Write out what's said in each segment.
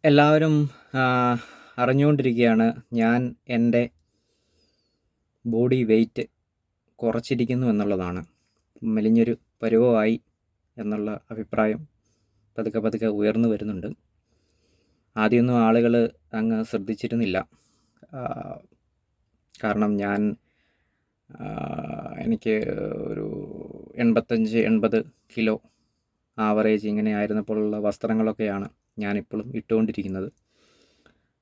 എല്ലാവരും അറിഞ്ഞുകൊണ്ടിരിക്കുകയാണ് ഞാൻ എൻ്റെ ബോഡി വെയ്റ്റ് കുറച്ചിരിക്കുന്നു എന്നുള്ളതാണ്. മെലിഞ്ഞൊരു പരുവമായി എന്നുള്ള അഭിപ്രായം പതുക്കെ പതുക്കെ ഉയർന്നു വരുന്നുണ്ട്. ആദ്യമൊന്നും ആളുകൾ അങ്ങ് ശ്രദ്ധിച്ചിരുന്നില്ല. കാരണം എനിക്ക് ഒരു 85-80 കിലോ ആവറേജ് ഇങ്ങനെ ആയിരുന്നപ്പോഴുള്ള വസ്ത്രങ്ങളൊക്കെയാണ് ഞാനിപ്പോഴും ഇട്ടുകൊണ്ടിരിക്കുന്നത്.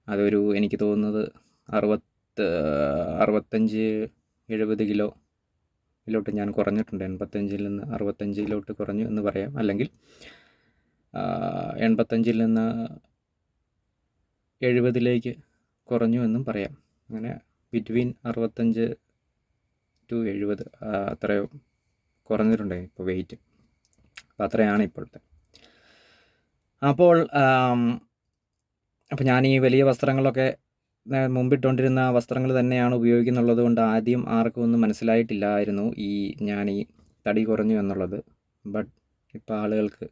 അതൊരു എനിക്ക് തോന്നുന്നത് 65-70 കിലോയിലോട്ട് ഞാൻ കുറഞ്ഞിട്ടുണ്ട്. 85-ൽ നിന്ന് 65 കുറഞ്ഞു എന്ന് പറയാം. അല്ലെങ്കിൽ 85-ൽ നിന്ന് 70 കുറഞ്ഞു എന്നും പറയാം. അങ്ങനെ ബിറ്റ്വീൻ 65-70 അത്രയോ കുറഞ്ഞിട്ടുണ്ട് ഇപ്പോൾ വെയിറ്റ്. അപ്പോൾ അത്രയാണ് ഇപ്പോഴത്തെ. അപ്പോൾ ഞാൻ ഈ വലിയ വസ്ത്രങ്ങളൊക്കെ മുമ്പിട്ടുകൊണ്ടിരുന്ന വസ്ത്രങ്ങൾ തന്നെയാണ് ഉപയോഗിക്കുന്നുള്ളത് കൊണ്ട് ആദ്യം ആർക്കും ഒന്നും മനസ്സിലായിട്ടില്ലായിരുന്നു ഞാൻ ഈ തടി കുറഞ്ഞു എന്നുള്ളത്. ബട്ട് ഇപ്പോൾ ആളുകൾക്ക്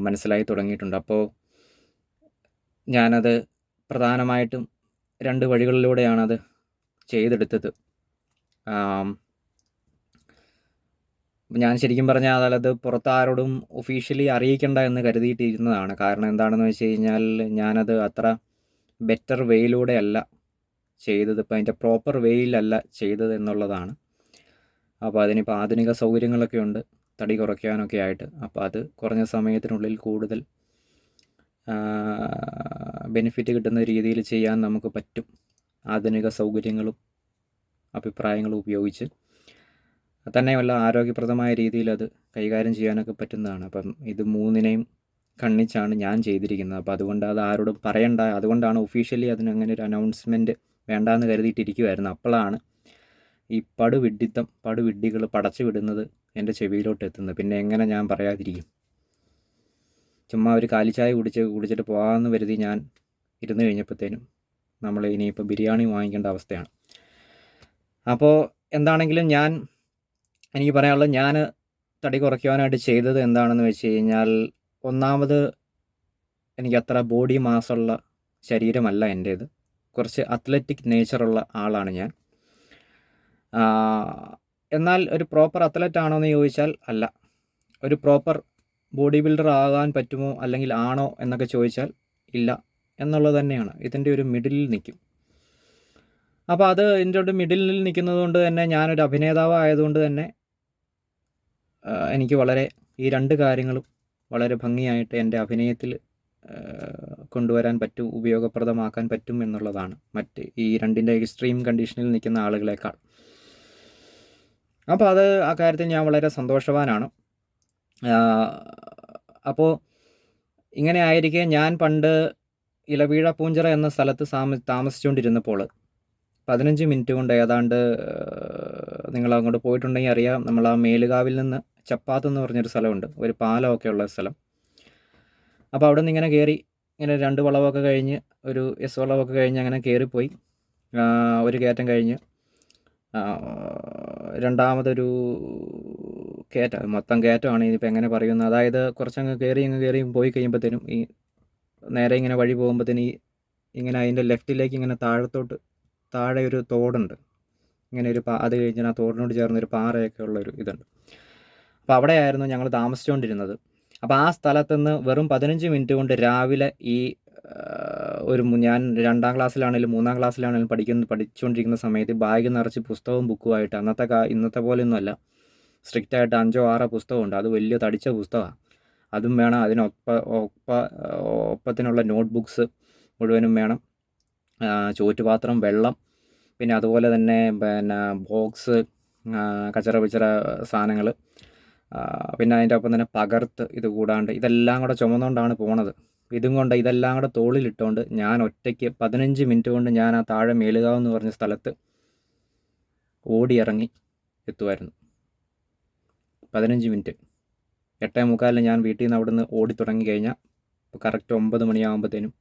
മനസ്സിലായി തുടങ്ങിയിട്ടുണ്ട്. അപ്പോൾ ഞാനത് പ്രധാനമായിട്ടും 2 വഴികളിലൂടെയാണത് ചെയ്തെടുത്തത്. ഞാൻ ശരിക്കും പറഞ്ഞാൽ അത് പുറത്താരോടും ഒഫീഷ്യലി അറിയിക്കേണ്ട എന്ന് കരുതിയിട്ടിരുന്നതാണ്. കാരണം എന്താണെന്ന് വെച്ച് കഴിഞ്ഞാൽ ഞാനത് അത്ര ബെറ്റർ വേയിലൂടെ അല്ല ചെയ്തത്. ഇപ്പം അതിൻ്റെ പ്രോപ്പർ വേയിലല്ല ചെയ്തത് എന്നുള്ളതാണ്. അപ്പോൾ അതിനിപ്പോൾ ആധുനിക സൗകര്യങ്ങളൊക്കെ ഉണ്ട് തടി കുറയ്ക്കാനൊക്കെ ആയിട്ട്. അപ്പോൾ അത് കുറഞ്ഞ സമയത്തിനുള്ളിൽ കൂടുതൽ ബെനിഫിറ്റ് കിട്ടുന്ന രീതിയിൽ ചെയ്യാൻ നമുക്ക് പറ്റും. ആധുനിക സൗകര്യങ്ങളും അഭിപ്രായങ്ങളും ഉപയോഗിച്ച് തന്നെയുമല്ല ആരോഗ്യപ്രദമായ രീതിയിൽ അത് കൈകാര്യം ചെയ്യാനൊക്കെ പറ്റുന്നതാണ്. അപ്പം ഇത് 3നെയും കണ്ണിച്ചാണ് ഞാൻ ചെയ്തിരിക്കുന്നത്. അപ്പോൾ അതുകൊണ്ട് അത് ആരോടും പറയണ്ട. അതുകൊണ്ടാണ് ഒഫീഷ്യലി അതിനങ്ങനെ ഒരു അനൗൺസ്മെൻറ്റ് വേണ്ടാന്ന് കരുതിയിട്ടിരിക്കുമായിരുന്നു. അപ്പോഴാണ് ഈ പടുവിഡ്ഢികൾ പടച്ചു വിടുന്നത് എൻ്റെ ചെവിയിലോട്ട് എത്തുന്നത്. പിന്നെ എങ്ങനെ ഞാൻ പറയാതിരിക്കും? ചുമ്മാ ഒരു കാലിച്ചായ കുടിച്ചിട്ട് പോകാമെന്ന് കരുതി ഞാൻ ഇരുന്ന് കഴിഞ്ഞപ്പോഴത്തേനും നമ്മൾ ഇനിയിപ്പോൾ ബിരിയാണി വാങ്ങിക്കേണ്ട അവസ്ഥയാണ്. അപ്പോൾ എന്താണെങ്കിലും എനിക്ക് പറയാനുള്ളത്, ഞാൻ തടി കുറയ്ക്കുവാനായിട്ട് ചെയ്തത് എന്താണെന്ന് വെച്ച് കഴിഞ്ഞാൽ, ഒന്നാമത് എനിക്കത്ര ബോഡി മാസുള്ള ശരീരമല്ല എൻ്റേത്. കുറച്ച് അത്ലറ്റിക് നേച്ചറുള്ള ആളാണ് ഞാൻ. എന്നാൽ ഒരു പ്രോപ്പർ അത്ലറ്റ് ആണോ എന്ന് ചോദിച്ചാൽ അല്ല. ഒരു പ്രോപ്പർ ബോഡി ബിൽഡർ ആകാൻ പറ്റുമോ അല്ലെങ്കിൽ ആണോ എന്നൊക്കെ ചോദിച്ചാൽ ഇല്ല എന്നുള്ളത് തന്നെയാണ്. ഇതിൻ്റെ ഒരു മിഡിലിൽ നിൽക്കും. അപ്പോൾ അത് ഇതിൻ്റെ ഒരു മിഡിലിൽ നിൽക്കുന്നത് കൊണ്ട് തന്നെ ഞാനൊരു അഭിനേതാവ് ആയതുകൊണ്ട് തന്നെ എനിക്ക് ഈ 2 കാര്യങ്ങളും വളരെ ഭംഗിയായിട്ട് എൻ്റെ അഭിനയത്തിൽ കൊണ്ടുവരാൻ പറ്റും, ഉപയോഗപ്രദമാക്കാൻ പറ്റും എന്നുള്ളതാണ് മറ്റ് ഈ 2ൻ്റെ എക്സ്ട്രീം കണ്ടീഷനിൽ നിൽക്കുന്ന ആളുകളെക്കാൾ. അപ്പോൾ ആ കാര്യത്തിൽ ഞാൻ വളരെ സന്തോഷവാനാണ്. അപ്പോൾ ഇങ്ങനെ ആയിരിക്കെ ഞാൻ പണ്ട് ഇലവീഴ പൂഞ്ചിറ എന്ന സ്ഥലത്ത് താമസിച്ചുകൊണ്ടിരുന്നപ്പോൾ 15 മിനിറ്റ് കൊണ്ട് ഏതാണ്ട്, നിങ്ങൾ അങ്ങോട്ട് പോയിട്ടുണ്ടെങ്കിൽ അറിയാം, നമ്മൾ ആ മേലുകാവിൽ നിന്ന് ചപ്പാത്ത് എന്ന് പറഞ്ഞൊരു സ്ഥലമുണ്ട്, ഒരു പാലമൊക്കെ ഉള്ള സ്ഥലം. അപ്പോൾ അവിടെ നിന്ന് ഇങ്ങനെ കയറി ഇങ്ങനെ 2 വളവൊക്കെ കഴിഞ്ഞ് ഒരു എസ് വളവൊക്കെ കഴിഞ്ഞ് അങ്ങനെ കയറിപ്പോയി. ഒരു കയറ്റം കഴിഞ്ഞ് രണ്ടാമതൊരു കയറ്റം, മൊത്തം കയറ്റമാണ്. ഇതിപ്പോൾ എങ്ങനെ പറയുന്നത്, അതായത് കുറച്ചങ്ങ് കയറി പോയി കഴിയുമ്പോഴത്തേനും ഈ നേരെ ഇങ്ങനെ വഴി പോകുമ്പോഴത്തേനും ഇങ്ങനെ അതിൻ്റെ ലെഫ്റ്റിലേക്ക് ഇങ്ങനെ താഴെ ഒരു തോടുണ്ട്. ഇങ്ങനെ അത് കഴിഞ്ഞാൽ ആ തോടിനോട് ചേർന്നൊരു പാറയൊക്കെ ഉള്ളൊരു ഇതുണ്ട്. അപ്പോൾ അവിടെയായിരുന്നു ഞങ്ങൾ താമസിച്ചുകൊണ്ടിരുന്നത്. അപ്പോൾ ആ സ്ഥലത്തുനിന്ന് വെറും 15 മിനിറ്റ് കൊണ്ട് രാവിലെ ഞാൻ 2ാം ക്ലാസ്സിലാണെങ്കിലും 3ാം ക്ലാസ്സിലാണെങ്കിലും പഠിച്ചുകൊണ്ടിരിക്കുന്ന സമയത്ത് ബാഗ് നിറച്ച് പുസ്തകവും ബുക്കുമായിട്ട്, ഇന്നത്തെ പോലെയൊന്നും അല്ല, സ്ട്രിക്റ്റായിട്ട് 5-6 പുസ്തകമുണ്ട്. അത് വലിയ തടിച്ച പുസ്തകമാണ്. അതും വേണം, ഒപ്പത്തിനുള്ള നോട്ട് ബുക്സ് മുഴുവനും വേണം, ചോറ്റുപാത്രം, വെള്ളം, പിന്നെ അതുപോലെ തന്നെ ബോക്സ്, കച്ചറ പിച്ചറ സാധനങ്ങൾ, പിന്നെ അതിൻ്റെ ഒപ്പം തന്നെ പകർത്ത്, ഇത് കൂടാണ്ട് ഇതെല്ലാം കൂടെ ചുമന്നുകൊണ്ടാണ് പോണത്. ഇതെല്ലാം കൂടെ തോളിലിട്ടുകൊണ്ട് ഞാൻ ഒറ്റയ്ക്ക് 15 മിനിറ്റ് കൊണ്ട് ഞാൻ ആ താഴെ മേലുകാവ് എന്ന് പറഞ്ഞ സ്ഥലത്ത് ഓടിയിറങ്ങി എത്തുമായിരുന്നു. 15 മിനിറ്റ്. 8:45 ഞാൻ വീട്ടിൽ നിന്ന് അവിടുന്ന് ഓടി തുടങ്ങി കഴിഞ്ഞാൽ കറക്റ്റ് 9 മണിയാകുമ്പോഴത്തേനും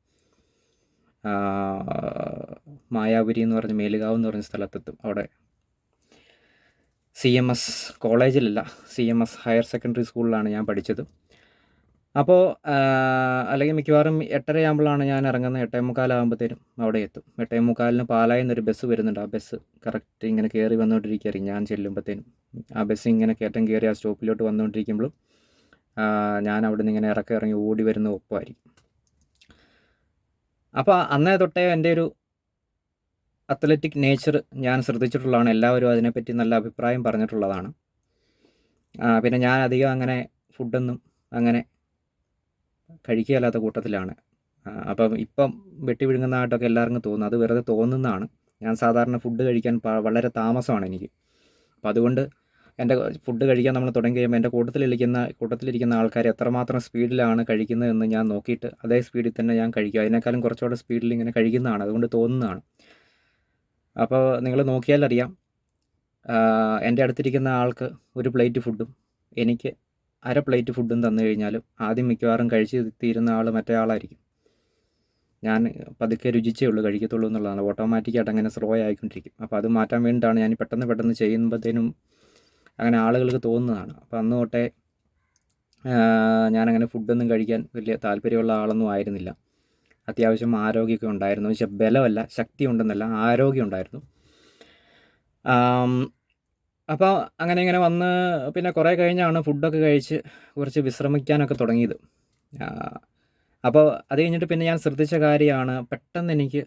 മായാപുരി എന്ന് പറഞ്ഞ മേലുകാവ് എന്ന് പറഞ്ഞ സ്ഥലത്തെത്തും. അവിടെ CMS കോളേജിലല്ല, CMS ഹയർ സെക്കൻഡറി സ്കൂളിലാണ് ഞാൻ പഠിച്ചത്. അപ്പോൾ അല്ലെങ്കിൽ മിക്കവാറും 8:30 ആകുമ്പോഴാണ് ഞാൻ ഇറങ്ങുന്നത്. 8:45 ആകുമ്പോഴത്തേനും അവിടെ എത്തും. 8:45 പാലായിൽ നിന്നൊരു ബസ് വരുന്നുണ്ട്. ആ ബസ് കറക്റ്റ് ഇങ്ങനെ കയറി വന്നുകൊണ്ടിരിക്കുകയായിരിക്കും ഞാൻ ചെല്ലുമ്പോഴത്തേനും. ആ ബസ് ഇങ്ങനെ കയറ്റം കയറി ആ സ്റ്റോപ്പിലോട്ട് വന്നുകൊണ്ടിരിക്കുമ്പോഴും ഞാൻ അവിടെ നിന്ന് ഇങ്ങനെ ഇറങ്ങി ഓടി വരുന്ന ഒപ്പമായിരിക്കും. അപ്പോൾ അന്നേ തൊട്ടേ എൻ്റെ ഒരു അത്ലറ്റിക് നേച്ചർ ഞാൻ ശ്രദ്ധിച്ചിട്ടുള്ളതാണ്. എല്ലാവരും അതിനെപ്പറ്റി നല്ല അഭിപ്രായം പറഞ്ഞിട്ടുള്ളതാണ്. പിന്നെ ഞാൻ അധികം അങ്ങനെ ഫുഡൊന്നും അങ്ങനെ കഴിക്കുകയല്ലാത്ത കൂട്ടത്തിലാണ്. അപ്പം ഇപ്പം വെട്ടി വിഴുങ്ങുന്നതായിട്ടൊക്കെ എല്ലാവർക്കും തോന്നും. അത് വെറുതെ തോന്നുന്നതാണ്. ഞാൻ സാധാരണ ഫുഡ് കഴിക്കാൻ വളരെ താമസമാണ് എനിക്ക്. അപ്പം അതുകൊണ്ട് എൻ്റെ ഫുഡ് കഴിക്കാൻ നമ്മൾ തുടങ്ങി കഴിയുമ്പോൾ എൻ്റെ കൂട്ടത്തിലിരിക്കുന്ന ആൾക്കാർ എത്രമാത്രം സ്പീഡിലാണ് കഴിക്കുന്നതെന്ന് ഞാൻ നോക്കിയിട്ട് അതേ സ്പീഡിൽ തന്നെ ഞാൻ കഴിക്കും. അതിനേക്കാളും കുറച്ചുകൂടെ സ്പീഡിൽ ഇങ്ങനെ കഴിക്കുന്നതാണ്. അതുകൊണ്ട് തോന്നുന്നതാണ്. അപ്പോൾ നിങ്ങൾ നോക്കിയാലറിയാം, എൻ്റെ അടുത്തിരിക്കുന്ന ആൾക്ക് ഒരു പ്ലേറ്റ് ഫുഡും എനിക്ക് അര പ്ലേറ്റ് ഫുഡും തന്നു കഴിഞ്ഞാലും ആദ്യം മിക്കവാറും കഴിച്ച് തീരുന്ന ആൾ മറ്റേ ആളായിരിക്കും. ഞാൻ പതുക്കെ രുചിച്ചേ ഉള്ളൂ കഴിക്കത്തുള്ളൂ എന്നുള്ളതാണ്. ഓട്ടോമാറ്റിക്കായിട്ട് അങ്ങനെ സ്ലോ ആയിക്കൊണ്ടിരിക്കും. അപ്പോൾ അത് മാറ്റാൻ വേണ്ടിയിട്ടാണ് ഞാൻ പെട്ടെന്ന് ചെയ്യുമ്പോഴത്തേനും അങ്ങനെ ആളുകൾക്ക് തോന്നുന്നതാണ്. അപ്പോൾ അന്ന് തൊട്ടേ ഞാനങ്ങനെ ഫുഡൊന്നും കഴിക്കാൻ വലിയ താല്പര്യമുള്ള ആളൊന്നും ആയിരുന്നില്ല. അത്യാവശ്യം ആരോഗ്യമൊക്കെ ഉണ്ടായിരുന്നു. പക്ഷേ ബലമല്ല, ശക്തി ഉണ്ടെന്നല്ല, ആരോഗ്യം ഉണ്ടായിരുന്നു. അപ്പോൾ അങ്ങനെ ഇങ്ങനെ വന്ന് പിന്നെ കുറേ കഴിഞ്ഞാണ് ഫുഡൊക്കെ കഴിച്ച് കുറച്ച് വിശ്രമിക്കാനൊക്കെ തുടങ്ങിയത്. അപ്പോൾ അത് കഴിഞ്ഞിട്ട് പിന്നെ ഞാൻ ശ്രദ്ധിച്ച കാര്യമാണ്, പെട്ടെന്ന് എനിക്ക്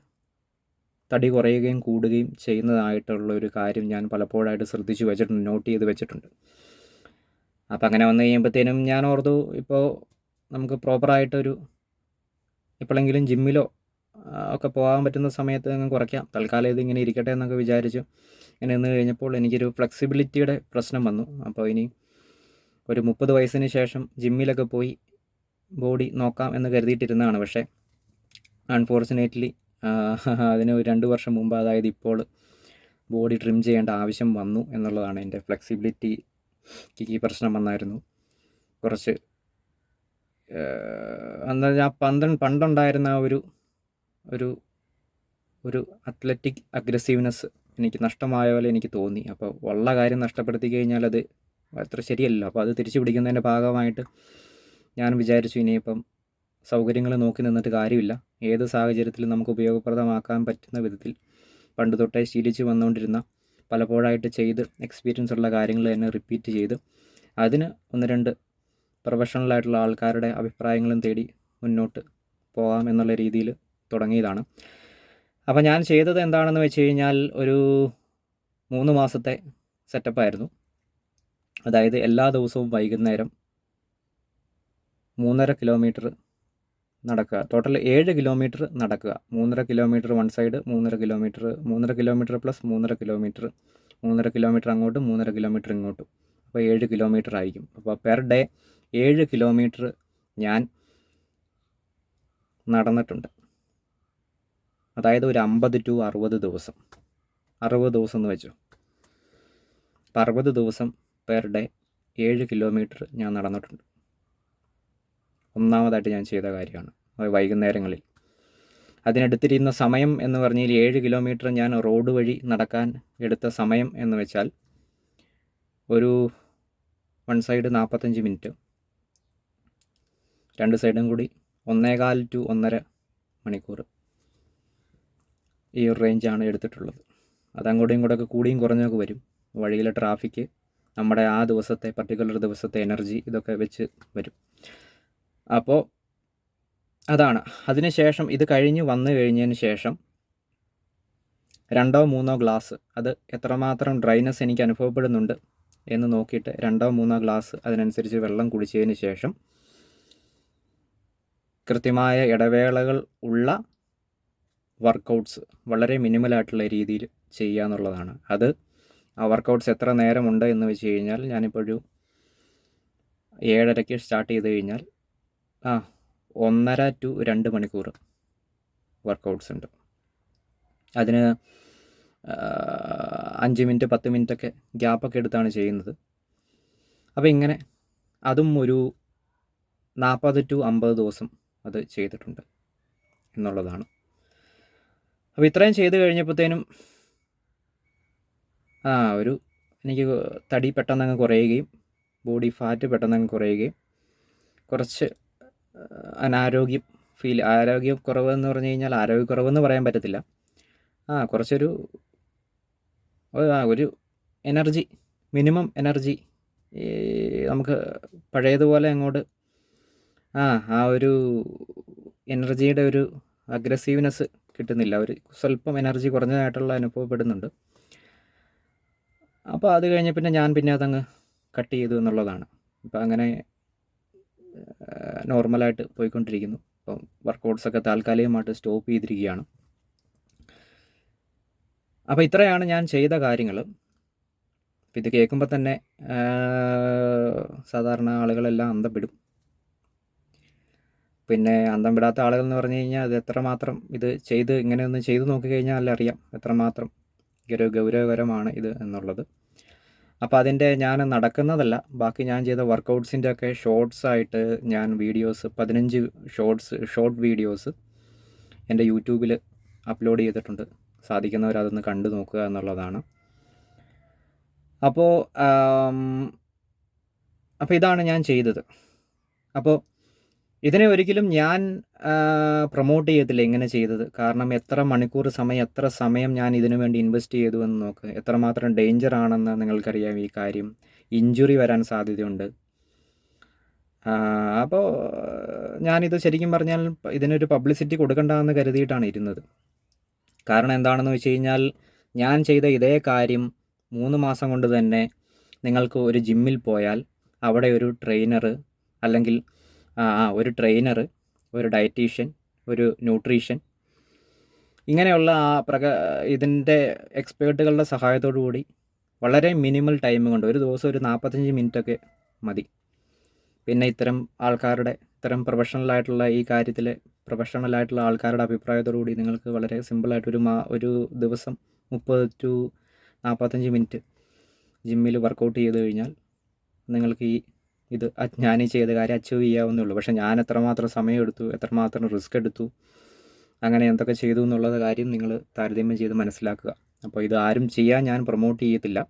തടി കുറയുകയും കൂടുകയും ചെയ്യുന്നതായിട്ടുള്ളൊരു കാര്യം ഞാൻ പലപ്പോഴായിട്ട് ശ്രദ്ധിച്ച് വെച്ചിട്ടുണ്ട്, നോട്ട് ചെയ്ത് വെച്ചിട്ടുണ്ട്. അപ്പോൾ അങ്ങനെ വന്നു കഴിയുമ്പോഴത്തേനും ഞാൻ ഓർത്തു, ഇപ്പോൾ നമുക്ക് പ്രോപ്പറായിട്ടൊരു എപ്പോഴെങ്കിലും ജിമ്മിലോ ഒക്കെ പോകാൻ പറ്റുന്ന സമയത്ത് അങ്ങ് കുറയ്ക്കാം. തൽക്കാലം ഇതിങ്ങനെ ഇരിക്കട്ടെ എന്നൊക്കെ വിചാരിച്ചു ഇങ്ങനെ നിന്ന് കഴിഞ്ഞപ്പോൾ എനിക്കൊരു ഫ്ലെക്സിബിലിറ്റിയുടെ പ്രശ്നം വന്നു. അപ്പോൾ ഇനി ഒരു 30 വയസ്സിന് ശേഷം ജിമ്മിലൊക്കെ പോയി ബോഡി നോക്കാം എന്ന് കരുതിയിട്ടിരുന്നതാണ്. പക്ഷേ അൺഫോർച്ചുനേറ്റ്ലി അതിന് ഒരു 2 വർഷം മുമ്പ്, അതായത് ഇപ്പോൾ ബോഡി ട്രിം ചെയ്യേണ്ട ആവശ്യം വന്നു എന്നുള്ളതാണ്. എൻ്റെ ഫ്ലെക്സിബിലിറ്റിക്ക് പ്രശ്നം വന്നായിരുന്നു. കുറച്ച് എന്താ ഞാൻ പണ്ടുണ്ടായിരുന്ന ഒരു ഒരു ഒരു അത്ലറ്റിക് അഗ്രസീവ്നെസ് എനിക്ക് നഷ്ടമായ പോലെ എനിക്ക് തോന്നി. അപ്പോൾ ഉള്ള കാര്യം നഷ്ടപ്പെടുത്തി കഴിഞ്ഞാൽ അത് അത്ര ശരിയല്ലല്ലോ. അപ്പോൾ അത് തിരിച്ചു പിടിക്കുന്നതിൻ്റെ ഭാഗമായിട്ട് ഞാൻ വിചാരിച്ചു, ഇനിയിപ്പം സൗകര്യങ്ങൾ നോക്കി നിന്നിട്ട് കാര്യമില്ല. ഏത് സാഹചര്യത്തിലും നമുക്ക് ഉപയോഗപ്രദമാക്കാൻ പറ്റുന്ന വിധത്തിൽ പണ്ട് തൊട്ടേ ശീലിച്ച് വന്നുകൊണ്ടിരുന്ന, പലപ്പോഴായിട്ട് ചെയ്ത് എക്സ്പീരിയൻസ് ഉള്ള കാര്യങ്ങൾ തന്നെ റിപ്പീറ്റ് ചെയ്ത് അതിന് 1-2 പ്രൊഫഷണലായിട്ടുള്ള ആൾക്കാരുടെ അഭിപ്രായങ്ങളും തേടി മുന്നോട്ട് പോകാം എന്നുള്ള രീതിയിൽ തുടങ്ങിയതാണ്. അപ്പോൾ ഞാൻ ചെയ്തത് എന്താണെന്ന് വെച്ച് കഴിഞ്ഞാൽ, ഒരു 3 മാസത്തെ സെറ്റപ്പായിരുന്നു. അതായത് എല്ലാ ദിവസവും വൈകുന്നേരം 3.5 കിലോമീറ്റർ നടക്കുക. ടോട്ടൽ 7 കിലോമീറ്റർ നടക്കുക. 3.5 kilometre one side, 3.5 kilometre plus 3.5 kilometre, 3.5 kilometre അങ്ങോട്ടും 3.5 കിലോമീറ്റർ ഇങ്ങോട്ടും. അപ്പോൾ 7 കിലോമീറ്റർ ആയിരിക്കും. അപ്പോൾ പെർ ഡേ 7 കിലോമീറ്റർ ഞാൻ നടന്നിട്ടുണ്ട്. അതായത് ഒരു 50 to 60 ദിവസം, 60 ദിവസം എന്ന് വെച്ചു. അപ്പോൾ 60 ദിവസം പെർ ഡേ 7 കിലോമീറ്റർ ഞാൻ നടന്നിട്ടുണ്ട്. ഒന്നാമതായിട്ട് ഞാൻ ചെയ്ത കാര്യമാണ് വൈകുന്നേരങ്ങളിൽ. അതിനെടുത്തിരുന്ന സമയം എന്ന് പറഞ്ഞാൽ 7 കിലോമീറ്റർ ഞാൻ റോഡ് വഴി നടക്കാൻ എടുത്ത സമയം എന്ന് വെച്ചാൽ ഒരു വൺ സൈഡ് 45 മിനിറ്റ്, രണ്ട് സൈഡും കൂടി 1.25 to 1.5 മണിക്കൂർ. ഈ ഒരു റേഞ്ചാണ് എടുത്തിട്ടുള്ളത്. അതങ്ങോട്ടും ഇങ്ങോട്ടൊക്കെ കൂടിയും കുറഞ്ഞൊക്കെ വരും. വഴിയിലെ ട്രാഫിക്ക്, നമ്മുടെ ആ ദിവസത്തെ പർട്ടിക്കുലർ ദിവസത്തെ എനർജി, ഇതൊക്കെ വെച്ച് വരും. അപ്പോൾ അതാണ്. അതിനുശേഷം ഇത് വന്നു കഴിഞ്ഞതിന് ശേഷം 2-3 ഗ്ലാസ്, അത് എത്രമാത്രം ഡ്രൈനെസ് എനിക്ക് അനുഭവപ്പെടുന്നുണ്ട് എന്ന് നോക്കിയിട്ട് 2-3 ഗ്ലാസ് അതിനനുസരിച്ച് വെള്ളം കുടിച്ചതിന് ശേഷം കൃത്യമായ ഇടവേളകൾ ഉള്ള വർക്കൗട്ട്സ് വളരെ മിനിമലായിട്ടുള്ള രീതിയിൽ ചെയ്യുക എന്നുള്ളതാണ്. അത് ആ വർക്കൗട്ട്സ് എത്ര നേരമുണ്ട് എന്ന് വെച്ച് കഴിഞ്ഞാൽ, ഞാനിപ്പോൾ ഒരു 7:30 സ്റ്റാർട്ട് ചെയ്ത് കഴിഞ്ഞാൽ 1.5 to 2 മണിക്കൂർ വർക്കൗട്ട്സ് ഉണ്ട്. അതിന് 5 മിനിറ്റ് 10 മിനിറ്റൊക്കെ ഗ്യാപ്പൊക്കെ എടുത്താണ് ചെയ്യുന്നത്. അപ്പോൾ ഇങ്ങനെ അതും ഒരു 40 to 50 ദിവസം അത് ചെയ്തിട്ടുണ്ട് എന്നുള്ളതാണ്. അപ്പോൾ ഇത്രയും ചെയ്ത് കഴിഞ്ഞപ്പോഴത്തേനും എനിക്ക് തടി പെട്ടെന്നങ്ങ് കുറയുകയും ബോഡി ഫാറ്റ് പെട്ടെന്നങ്ങ് കുറയുകയും കുറച്ച് അനാരോഗ്യം ആരോഗ്യക്കുറവെന്ന് പറഞ്ഞു കഴിഞ്ഞാൽ ആരോഗ്യക്കുറവെന്ന് പറയാൻ പറ്റത്തില്ല. കുറച്ചൊരു ഒരു എനർജി, മിനിമം എനർജി നമുക്ക് പഴയതുപോലെ അങ്ങോട്ട് ആ ഒരു എനർജിയുടെ ഒരു അഗ്രസീവ്നെസ് കിട്ടുന്നില്ല. ഒരു സ്വല്പം എനർജി കുറഞ്ഞതായിട്ടുള്ള അനുഭവപ്പെടുന്നുണ്ട്. അപ്പോൾ അത് കഴിഞ്ഞ് പിന്നെ അതങ്ങ് കട്ട് ചെയ്തു എന്നുള്ളതാണ്. ഇപ്പം അങ്ങനെ നോർമലായിട്ട് പോയിക്കൊണ്ടിരിക്കുന്നു. ഇപ്പം വർക്കൗട്ട്സൊക്കെ താൽക്കാലികമായിട്ട് സ്റ്റോപ്പ് ചെയ്തിരിക്കുകയാണ്. അപ്പോൾ ഇത്രയാണ് ഞാൻ ചെയ്ത കാര്യങ്ങൾ. അപ്പം ഇത് കേൾക്കുമ്പോൾ തന്നെ സാധാരണ ആളുകളെല്ലാം അന്തം വിടും. പിന്നെ അന്തം വിടാത്ത ആളുകൾ എന്ന് പറഞ്ഞു കഴിഞ്ഞാൽ അത് എത്രമാത്രം ഇത് ഇങ്ങനെയൊന്ന് ചെയ്ത് നോക്കിക്കഴിഞ്ഞാൽ അറിയാം എത്രമാത്രം ഒരു ഗൗരവകരമാണ് ഇത് എന്നുള്ളത്. അപ്പോൾ അതിൻ്റെ ഞാൻ നടക്കുന്നതല്ല, ബാക്കി ഞാൻ ചെയ്ത വർക്കൗട്ട്സിൻ്റെ ഒക്കെ ഷോർട്സായിട്ട് ഞാൻ വീഡിയോസ് 15 ഷോർട്ട് വീഡിയോസ് എൻ്റെ യൂട്യൂബിൽ അപ്ലോഡ് ചെയ്തിട്ടുണ്ട്. സാധിക്കുന്നവർ അതൊന്ന് കണ്ടു നോക്കുക എന്നുള്ളതാണ്. അപ്പോൾ ഇതാണ് ഞാൻ ചെയ്തത്. അപ്പോൾ ഇതിനെ ഒരിക്കലും ഞാൻ പ്രൊമോട്ട് ചെയ്യത്തില്ല ഇങ്ങനെ ചെയ്തത്. കാരണം എത്ര സമയം ഞാൻ ഇതിനു വേണ്ടി ഇൻവെസ്റ്റ് ചെയ്തു എന്ന് നോക്ക്. എത്രമാത്രം ഡേഞ്ചർ ആണെന്ന് നിങ്ങൾക്കറിയാം ഈ കാര്യം. ഇഞ്ചുറി വരാൻ സാധ്യതയുണ്ട്. അപ്പോൾ ഞാനിത് ശരിക്കും പറഞ്ഞാൽ ഇതിനൊരു പബ്ലിസിറ്റി കൊടുക്കണ്ടെന്ന് കരുതിയിട്ടാണ് ഇരുന്നത്. കാരണം എന്താണെന്ന് വെച്ച് കഴിഞ്ഞാൽ ഞാൻ ചെയ്ത ഇതേ കാര്യം 3 മാസം കൊണ്ട് തന്നെ നിങ്ങൾക്ക് ഒരു ജിമ്മിൽ പോയാൽ അവിടെ ഒരു ട്രെയിനർ അല്ലെങ്കിൽ ഒരു ഡയറ്റീഷ്യൻ, ഒരു ന്യൂട്രീഷൻ, ഇങ്ങനെയുള്ള ഇതിൻ്റെ എക്സ്പേർട്ടുകളുടെ സഹായത്തോടു കൂടി വളരെ മിനിമൽ ടൈം കൊണ്ട് ഒരു ദിവസം ഒരു 45 മിനിറ്റൊക്കെ മതി. പിന്നെ ഇത്തരം പ്രൊഫഷണലായിട്ടുള്ള ഈ കാര്യത്തിൽ പ്രൊഫഷണലായിട്ടുള്ള ആൾക്കാരുടെ അഭിപ്രായത്തോടു കൂടി നിങ്ങൾക്ക് വളരെ സിമ്പിളായിട്ട് ഒരു ദിവസം 30 to 45 മിനിറ്റ് ജിമ്മിൽ വർക്കൗട്ട് ചെയ്ത് കഴിഞ്ഞാൽ നിങ്ങൾക്ക് ഇത് ഞാൻ ചെയ്ത കാര്യം അച്ചീവ് ചെയ്യാവുന്നേ ഉള്ളൂ. പക്ഷേ ഞാൻ എത്രമാത്രം സമയമെടുത്തു, എത്രമാത്രം റിസ്ക് എടുത്തു, അങ്ങനെ എന്തൊക്കെ ചെയ്തു എന്നുള്ള കാര്യം നിങ്ങൾ താരതമ്യം ചെയ്ത് മനസ്സിലാക്കുക. അപ്പോൾ ഇത് ആരും ചെയ്യാൻ ഞാൻ പ്രൊമോട്ട് ചെയ്യത്തില്ല.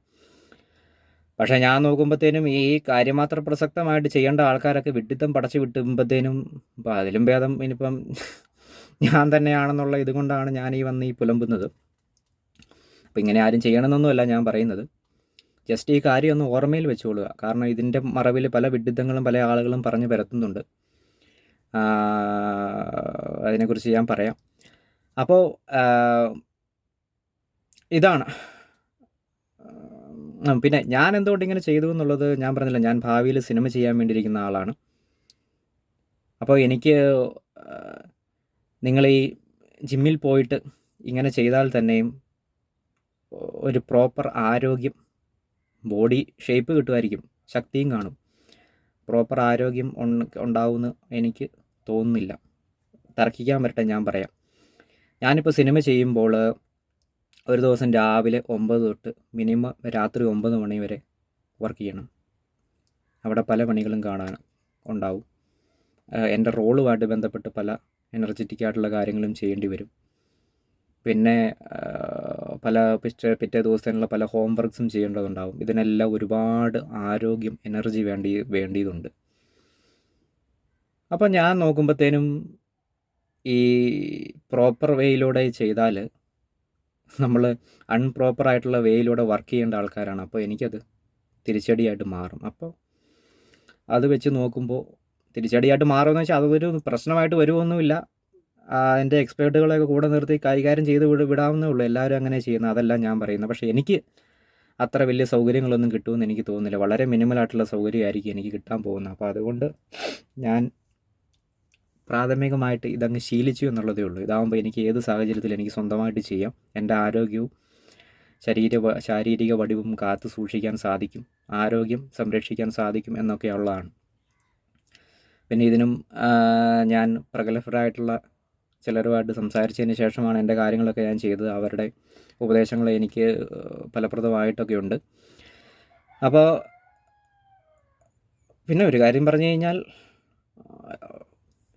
പക്ഷേ ഞാൻ നോക്കുമ്പോഴത്തേനും ഈ കാര്യമാത്ര പ്രസക്തമായിട്ട് ചെയ്യേണ്ട ആൾക്കാരൊക്കെ വിഡ്ഢിത്തം പടച്ചു വിട്ടുമ്പോഴത്തേനും അതിലും ഭേദം ഇനിയിപ്പം ഞാൻ തന്നെയാണെന്നുള്ള ഇതുകൊണ്ടാണ് ഞാൻ ഈ പുലമ്പുന്നത്. അപ്പോൾ ഇങ്ങനെ ആരും ചെയ്യണമെന്നൊന്നുമല്ല ഞാൻ പറയുന്നത്. ജസ്റ്റ് ഈ കാര്യം ഒന്ന് ഓർമ്മയിൽ വെച്ചുകൊള്ളുക. കാരണം ഇതിൻ്റെ മറവിൽ പല വിഡ്ഢിത്തങ്ങളും പല ആളുകളും പറഞ്ഞു പരത്തുന്നുണ്ട്. അതിനെക്കുറിച്ച് ഞാൻ പറയാം. അപ്പോൾ ഇതാണ്. പിന്നെ ഞാൻ എന്തുകൊണ്ട് ഇങ്ങനെ ചെയ്തു എന്നുള്ളത് ഞാൻ പറഞ്ഞില്ല. ഞാൻ ഭാവിയിൽ സിനിമ ചെയ്യാൻ വേണ്ടിയിരിക്കുന്ന ആളാണ്. അപ്പോൾ എനിക്ക് നിങ്ങൾ ഈ ജിമ്മിൽ പോയിട്ട് ഇങ്ങനെ ചെയ്താൽ തന്നെയും ഒരു പ്രോപ്പർ ആരോഗ്യം, ബോഡി ഷേപ്പ് കിട്ടുമായിരിക്കും, ശക്തിയും കാണും. പ്രോപ്പർ ആരോഗ്യം ഉണ്ടാവുമെന്ന് എനിക്ക് തോന്നുന്നില്ല. തർക്കിക്കാൻ വരട്ടെ, ഞാൻ പറയാം. ഞാനിപ്പോൾ സിനിമ ചെയ്യുമ്പോൾ ഒരു ദിവസം രാവിലെ 9 തൊട്ട് മിനിമം രാത്രി 9 മണി വരെ വർക്ക് ചെയ്യണം. അവിടെ പല പണികളും കാണാൻ ഉണ്ടാവും. എൻ്റെ റോളുമായിട്ട് ബന്ധപ്പെട്ട് പല എനർജറ്റിക് ആയിട്ടുള്ള കാര്യങ്ങളും ചെയ്യേണ്ടി വരും. പിന്നെ പല പിറ്റേ ദിവസത്തിനുള്ള പല ഹോം വർക്ക്സും ചെയ്യേണ്ടതുണ്ടാവും. ഇതിനെല്ലാം ഒരുപാട് ആരോഗ്യം, എനർജി വേണ്ടിയതുണ്ട്. അപ്പോൾ ഞാൻ നോക്കുമ്പോഴത്തേനും ഈ പ്രോപ്പർ വേയിലൂടെ ചെയ്താൽ നമ്മൾ അൺപ്രോപ്പറായിട്ടുള്ള വേയിലൂടെ വർക്ക് ചെയ്യേണ്ട ആൾക്കാരാണ്. അപ്പോൾ എനിക്കത് തിരിച്ചടിയായിട്ട് മാറും. അപ്പോൾ അത് വെച്ച് നോക്കുമ്പോൾ തിരിച്ചടിയായിട്ട് മാറുമെന്ന് വെച്ചാൽ അതൊരു പ്രശ്നമായിട്ട് വരുമൊന്നുമില്ല. എൻ്റെ എക്സ്പേർട്ടുകളെയൊക്കെ കൂടെ നിർത്തി കൈകാര്യം ചെയ്ത് വിടാവുന്നേ ഉള്ളൂ. എല്ലാവരും അങ്ങനെ ചെയ്യുന്നത്, അതല്ല ഞാൻ പറയുന്നത്. പക്ഷേ എനിക്ക് അത്ര വലിയ സൗകര്യങ്ങളൊന്നും കിട്ടുമെന്ന് എനിക്ക് തോന്നുന്നില്ല. വളരെ മിനിമലായിട്ടുള്ള സൗകര്യമായിരിക്കും എനിക്ക് കിട്ടാൻ പോകുന്നത്. അപ്പോൾ അതുകൊണ്ട് ഞാൻ പ്രാഥമികമായിട്ട് ഇതങ്ങ് ശീലിച്ചു എന്നുള്ളതേ ഉള്ളൂ. ഇതാകുമ്പോൾ എനിക്ക് ഏത് സാഹചര്യത്തിലും എനിക്ക് സ്വന്തമായിട്ട് ചെയ്യാം. എൻ്റെ ആരോഗ്യവും ശാരീരിക വടിവും കാത്തു സൂക്ഷിക്കാൻ സാധിക്കും, ആരോഗ്യം സംരക്ഷിക്കാൻ സാധിക്കും എന്നൊക്കെയുള്ളതാണ്. പിന്നെ ഇതിനും ഞാൻ പ്രഗത്ഭരായിട്ടുള്ള ചിലരുമായിട്ട് സംസാരിച്ചതിന് ശേഷമാണ് എൻ്റെ കാര്യങ്ങളൊക്കെ ഞാൻ ചെയ്തത്. അവരുടെ ഉപദേശങ്ങൾ എനിക്ക് ഫലപ്രദമായിട്ടൊക്കെ ഉണ്ട്. അപ്പോൾ പിന്നെ ഒരു കാര്യം പറഞ്ഞു കഴിഞ്ഞാൽ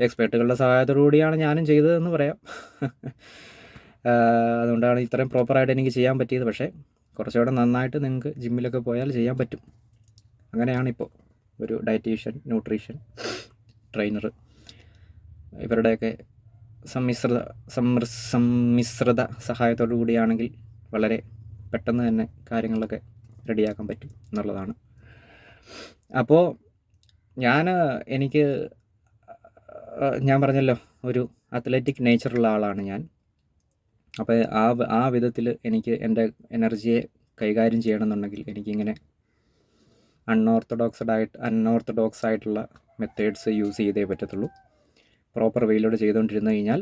എക്സ്പേർട്ടുകളുടെ സഹായത്തോടു കൂടിയാണ് ഞാനും ചെയ്തതെന്ന് പറയാം. അതുകൊണ്ടാണ് ഇത്രയും പ്രോപ്പറായിട്ട് എനിക്ക് ചെയ്യാൻ പറ്റിയത്. പക്ഷേ കുറച്ചുകൂടെ നന്നായിട്ട് നിങ്ങൾക്ക് ജിമ്മിലൊക്കെ പോയാൽ ചെയ്യാൻ പറ്റും. അങ്ങനെയാണിപ്പോൾ ഒരു ഡയറ്റീഷ്യൻ, ന്യൂട്രീഷൻ, ട്രെയിനർ ഇവരുടെയൊക്കെ സമ്മിശ്രിത സഹായത്തോടു കൂടിയാണെങ്കിൽ വളരെ പെട്ടെന്ന് തന്നെ കാര്യങ്ങളൊക്കെ റെഡിയാക്കാൻ പറ്റും എന്നുള്ളതാണ്. അപ്പോൾ എനിക്ക് ഞാൻ പറഞ്ഞല്ലോ, ഒരു അത്ലറ്റിക് നേച്ചറുള്ള ആളാണ് ഞാൻ. അപ്പോൾ ആ വിധത്തിൽ എനിക്ക് എൻ്റെ എനർജിയെ കൈകാര്യം ചെയ്യണമെന്നുണ്ടെങ്കിൽ എനിക്കിങ്ങനെ അൺഓർത്തഡോക്സ് ആയിട്ടുള്ള മെത്തേഡ്സ് യൂസ് ചെയ്തേ പറ്റത്തുള്ളൂ. പ്രോപ്പർ വെയിലൂടെ ചെയ്തുകൊണ്ടിരുന്നു കഴിഞ്ഞാൽ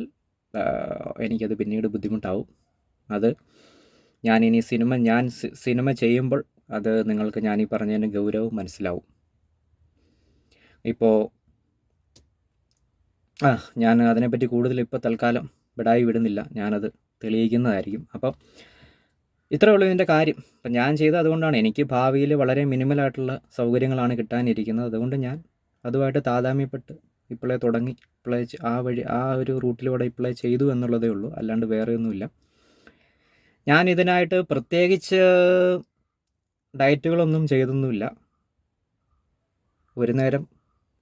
എനിക്കത് പിന്നീട് ബുദ്ധിമുട്ടാവും. അത് ഞാനിനി സിനിമ ചെയ്യുമ്പോൾ അത് നിങ്ങൾക്ക് ഞാനീ പറഞ്ഞതിന് ഗൗരവം മനസ്സിലാവും. ഇപ്പോൾ ഞാൻ അതിനെപ്പറ്റി കൂടുതൽ ഇപ്പോൾ തൽക്കാലം വിടുന്നില്ല, ഞാനത് തെളിയിക്കുന്നതായിരിക്കും. അപ്പം ഇത്രയേ ഉള്ളൂ ഇതിൻ്റെ കാര്യം. അപ്പം ഞാൻ ചെയ്തത് അതുകൊണ്ടാണ്. എനിക്ക് ഭാവിയിൽ വളരെ മിനിമലായിട്ടുള്ള സൗകര്യങ്ങളാണ് കിട്ടാനിരിക്കുന്നത്. അതുകൊണ്ട് ഞാൻ അതുമായിട്ട് താതാമ്യപ്പെട്ട് ഇപ്പോഴേ തുടങ്ങി ആ ഒരു റൂട്ടിലൂടെ ഇപ്പോഴേ ചെയ്തു എന്നുള്ളതേ ഉള്ളൂ, അല്ലാണ്ട് വേറെ ഒന്നുമില്ല. ഞാൻ ഇതിനായിട്ട് പ്രത്യേകിച്ച് ഡയറ്റുകളൊന്നും ചെയ്തൊന്നുമില്ല. ഒരു നേരം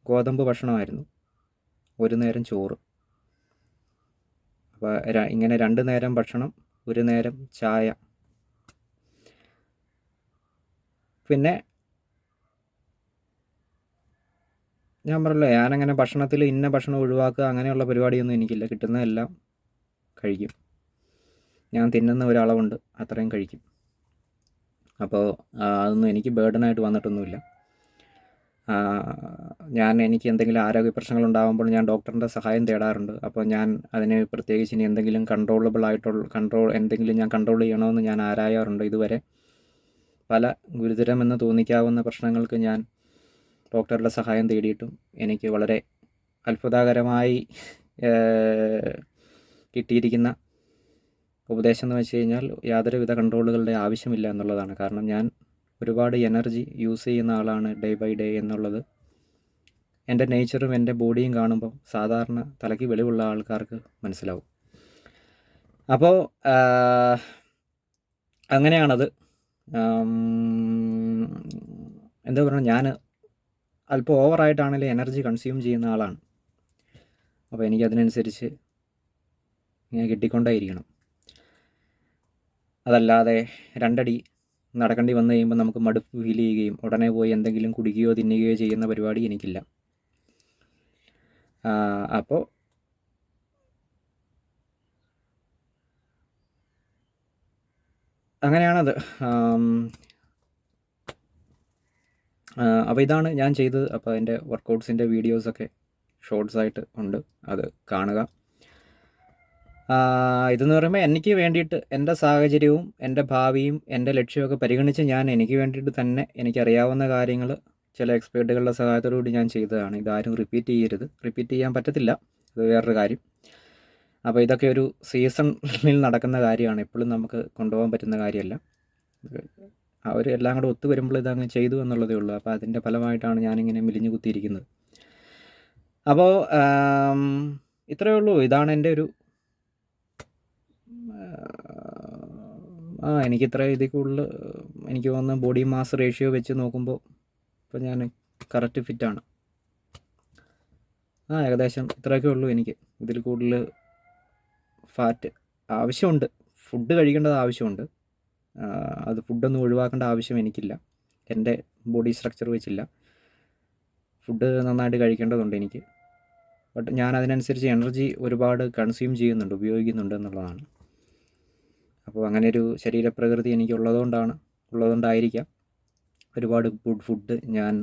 ഗോതമ്പ് ഭക്ഷണമായിരുന്നു, ഒരു നേരം ചോറ്. അപ്പോൾ ഇങ്ങനെ 2 നേരം ഭക്ഷണം, ഒരു നേരം ചായ. പിന്നെ ഞാൻ പറഞ്ഞല്ലോ, ഞാനങ്ങനെ ഭക്ഷണത്തിൽ ഇന്ന ഭക്ഷണം ഒഴിവാക്കുക അങ്ങനെയുള്ള പരിപാടിയൊന്നും എനിക്കില്ല. കിട്ടുന്നതെല്ലാം കഴിക്കും. ഞാൻ തിന്നുന്ന ഒരളവുണ്ട്, അത്രയും കഴിക്കും. അപ്പോൾ അതൊന്നും എനിക്ക് ബേർഡനായിട്ട് വന്നിട്ടൊന്നുമില്ല. എനിക്ക് എന്തെങ്കിലും ആരോഗ്യ പ്രശ്നങ്ങളുണ്ടാകുമ്പോൾ ഞാൻ ഡോക്ടറിൻ്റെ സഹായം തേടാറുണ്ട്. അപ്പോൾ ഞാൻ അതിന് പ്രത്യേകിച്ച് ഇനി എന്തെങ്കിലും എന്തെങ്കിലും ഞാൻ കൺട്രോൾ ചെയ്യണമെന്ന് ഞാൻ ആരായാറുണ്ട്. ഇതുവരെ പല ഗുരുതരമെന്ന് തോന്നിക്കാവുന്ന പ്രശ്നങ്ങൾക്ക് ഞാൻ ഡോക്ടറുടെ സഹായം തേടിയിട്ടും എനിക്ക് വളരെ അത്ഭുതകരമായി കിട്ടിയിരിക്കുന്ന ഉപദേശം എന്ന് വെച്ച് കഴിഞ്ഞാൽ യാതൊരുവിധ കൺട്രോളുകളുടെ ആവശ്യമില്ല എന്നുള്ളതാണ്. കാരണം ഞാൻ ഒരുപാട് എനർജി യൂസ് ചെയ്യുന്ന ആളാണ് ഡേ ബൈ ഡേ എന്നുള്ളത് എൻ്റെ നേച്ചറും എൻ്റെ ബോഡിയും കാണുമ്പോൾ സാധാരണ തലയ്ക്ക് വെളിവുള്ള ആൾക്കാർക്ക് മനസ്സിലാവും. അപ്പോൾ അങ്ങനെയാണത്. എന്താ പറയുക, ഞാൻ അല്പം ഓവറായിട്ടാണെങ്കിലും എനർജി കൺസ്യൂം ചെയ്യുന്ന ആളാണ്. അപ്പോൾ എനിക്കതിനനുസരിച്ച് ഇങ്ങനെ കിട്ടിക്കൊണ്ടേയിരിക്കണം. അതല്ലാതെ 2 അടി നടക്കേണ്ടി വന്നു കഴിയുമ്പോൾ നമുക്ക് മടുപ്പ് ഫീൽ ചെയ്യുകയും ഉടനെ പോയി എന്തെങ്കിലും കുടിക്കുകയോ തിന്നുകയോ ചെയ്യുന്ന പരിപാടി എനിക്കില്ല. അപ്പോൾ അങ്ങനെയാണത്. അപ്പോൾ ഇതാണ് ഞാൻ ചെയ്തത്. അപ്പോൾ അതിൻ്റെ വർക്കൗട്ട്സിൻ്റെ വീഡിയോസൊക്കെ ഷോർട്സായിട്ട് ഉണ്ട്, അത് കാണുക. ഇതെന്ന് പറയുമ്പോൾ എനിക്ക് വേണ്ടിയിട്ട് എൻ്റെ സാഹചര്യവും എൻ്റെ ഭാവിയും എൻ്റെ ലക്ഷ്യമൊക്കെ പരിഗണിച്ച് ഞാൻ എനിക്ക് വേണ്ടിയിട്ട് തന്നെ എനിക്കറിയാവുന്ന കാര്യങ്ങൾ ചില എക്സ്പേർട്ടുകളുടെ സഹായത്തോടു കൂടി ഞാൻ ചെയ്തതാണ്. ഇതാരും റിപ്പീറ്റ് ചെയ്യാൻ പറ്റത്തില്ല, അത് വേറൊരു കാര്യം. അപ്പോൾ ഇതൊക്കെ ഒരു സീസണിൽ നടക്കുന്ന കാര്യമാണ്, എപ്പോഴും നമുക്ക് കൊണ്ടുപോകാൻ പറ്റുന്ന കാര്യമല്ല. എല്ലാം കൂടെ ഒത്തു വരുമ്പോൾ ഇതങ്ങ് ചെയ്തു എന്നുള്ളതേ ഉള്ളൂ. അപ്പോൾ അതിൻ്റെ ഫലമായിട്ടാണ് ഞാനിങ്ങനെ മെലിഞ്ഞു കുത്തിയിരിക്കുന്നത്. അപ്പോൾ ഇത്രയേ ഉള്ളൂ. ഇതാണ് എൻ്റെ ഒരു എനിക്കിത്ര ഇതിൽ കൂടുതൽ എനിക്ക് തോന്നുന്നു ബോഡി മാസ് റേഷ്യോ വെച്ച് നോക്കുമ്പോൾ ഇപ്പോൾ ഞാൻ കറക്റ്റ് ഫിറ്റാണ്. ഏകദേശം ഇത്രയൊക്കെ ഉള്ളൂ. എനിക്ക് ഇതിൽ കൂടുതൽ ഫാറ്റ് ആവശ്യമുണ്ട്, ഫുഡ് കഴിക്കേണ്ടത് ആവശ്യമുണ്ട്. അത് ഫുഡൊന്നും ഒഴിവാക്കേണ്ട ആവശ്യം എനിക്കില്ല, എൻ്റെ ബോഡി സ്ട്രക്ചർ വെച്ചില്ല. ഫുഡ് നന്നായിട്ട് കഴിക്കേണ്ടതുണ്ട് എനിക്ക്. ബട്ട് ഞാൻ അതിനനുസരിച്ച് എനർജി ഒരുപാട് കൺസ്യൂം ചെയ്യുന്നുണ്ട്, ഉപയോഗിക്കുന്നുണ്ട് എന്നുള്ളതാണ്. അപ്പോൾ അങ്ങനെ ഒരു ശരീരപ്രകൃതി ഉള്ളതുകൊണ്ടായിരിക്കാം ഒരുപാട് ഫുഡ് ഞാൻ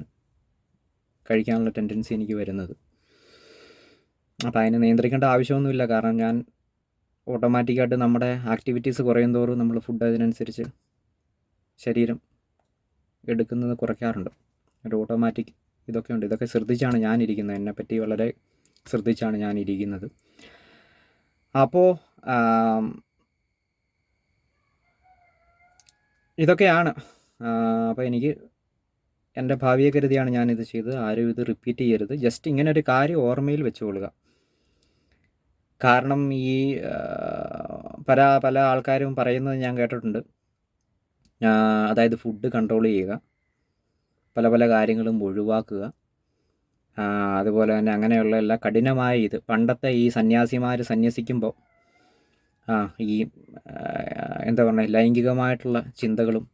കഴിക്കാനുള്ള ടെൻഡൻസി എനിക്ക് വരുന്നത്. അപ്പോൾ അതിനെ നിയന്ത്രിക്കേണ്ട ആവശ്യമൊന്നുമില്ല. കാരണം ഞാൻ ഓട്ടോമാറ്റിക്കായിട്ട് നമ്മുടെ ആക്ടിവിറ്റീസ് കുറയും തോറും നമ്മൾ ഫുഡ് അതിനനുസരിച്ച് ശരീരം എടുക്കുന്നത് കുറയ്ക്കാറുണ്ട്. ഒരു ഓട്ടോമാറ്റിക് ഇതൊക്കെ ഉണ്ട്. ഇതൊക്കെ ശ്രദ്ധിച്ചാണ് ഞാനിരിക്കുന്നത്, എന്നെപ്പറ്റി വളരെ ശ്രദ്ധിച്ചാണ് ഞാനിരിക്കുന്നത്. അപ്പോൾ ഇതൊക്കെയാണ്. അപ്പോൾ എനിക്ക് എൻ്റെ ഭാവിയെ കരുതിയാണ് ഞാനിത് ചെയ്തത്. ആരും ഇത് റിപ്പീറ്റ് ചെയ്യരുത്. ജസ്റ്റ് ഇങ്ങനെ ഒരു കാര്യം ഓർമ്മയിൽ വെച്ചുകൊള്ളുക. കാരണം ഈ പല ആൾക്കാരും പറയുന്നത് ഞാൻ കേട്ടിട്ടുണ്ട്. അതായത് ഫുഡ് കൺട്രോൾ ചെയ്യുക, പല കാര്യങ്ങളും ഒഴിവാക്കുക, അതുപോലെ തന്നെ അങ്ങനെയുള്ള എല്ലാ കഠിനമായ ഇത് പണ്ടത്തെ ഈ സന്യാസിമാർ സന്യസിക്കുമ്പോൾ ഈ എന്താ പറയുക ലൈംഗികമായിട്ടുള്ള ചിന്തകളും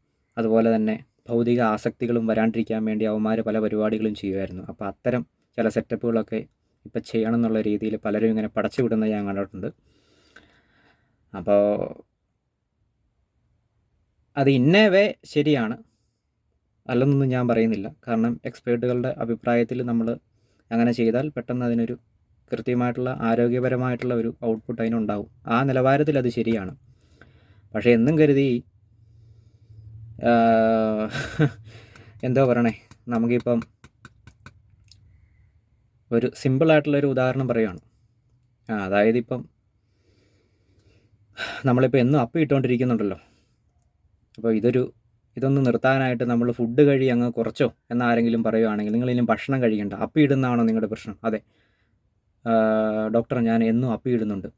അതുപോലെ തന്നെ ഭൗതിക ആസക്തികളും വരാണ്ടിരിക്കാൻ വേണ്ടി അവന്മാർ പല പരിപാടികളും ചെയ്യുമായിരുന്നു. അപ്പോൾ അത്തരം ചില സെറ്റപ്പുകളൊക്കെ ഇപ്പം ചെയ്യണം എന്നുള്ള രീതിയിൽ പലരും ഇങ്ങനെ പടച്ചു വിടുന്നത് ഞാൻ കണ്ടിട്ടുണ്ട്. അപ്പോൾ അത് ഇന്നവേ ശരിയാണ് അല്ലെന്നൊന്നും ഞാൻ പറയുന്നില്ല. കാരണം എക്സ്പേർട്ടുകളുടെ അഭിപ്രായത്തിൽ നമ്മൾ അങ്ങനെ ചെയ്താൽ പെട്ടെന്ന് അതിനൊരു കൃത്യമായിട്ടുള്ള ആരോഗ്യപരമായിട്ടുള്ള ഒരു ഔട്ട്പുട്ട് അതിനുണ്ടാവും. ആ നിലവാരത്തിൽ അത് ശരിയാണ്. പക്ഷേ എന്നും കരുതി എന്താ പറയണേ, നമുക്കിപ്പം ഒരു സിമ്പിളായിട്ടുള്ളൊരു ഉദാഹരണം പറയുകയാണ്. അതായത് ഇപ്പം നമ്മളിപ്പോൾ എന്നും അപ്പി ഇട്ടുകൊണ്ടിരിക്കുന്നുണ്ടല്ലോ. അപ്പോൾ ഇതൊന്ന് നിർത്താനായിട്ട് നമ്മൾ ഫുഡ് കഴി അങ്ങ് കുറച്ചോ എന്നാരെങ്കിലും പറയുകയാണെങ്കിൽ നിങ്ങളിനി ഭക്ഷണം കഴിക്കണ്ട, അപ്പി ഇടുന്നതാണോ നിങ്ങളുടെ പ്രശ്നം? അതെ ഡോക്ടർ, ഞാൻ എന്നും അപ്പി ഇടുന്നുണ്ട്.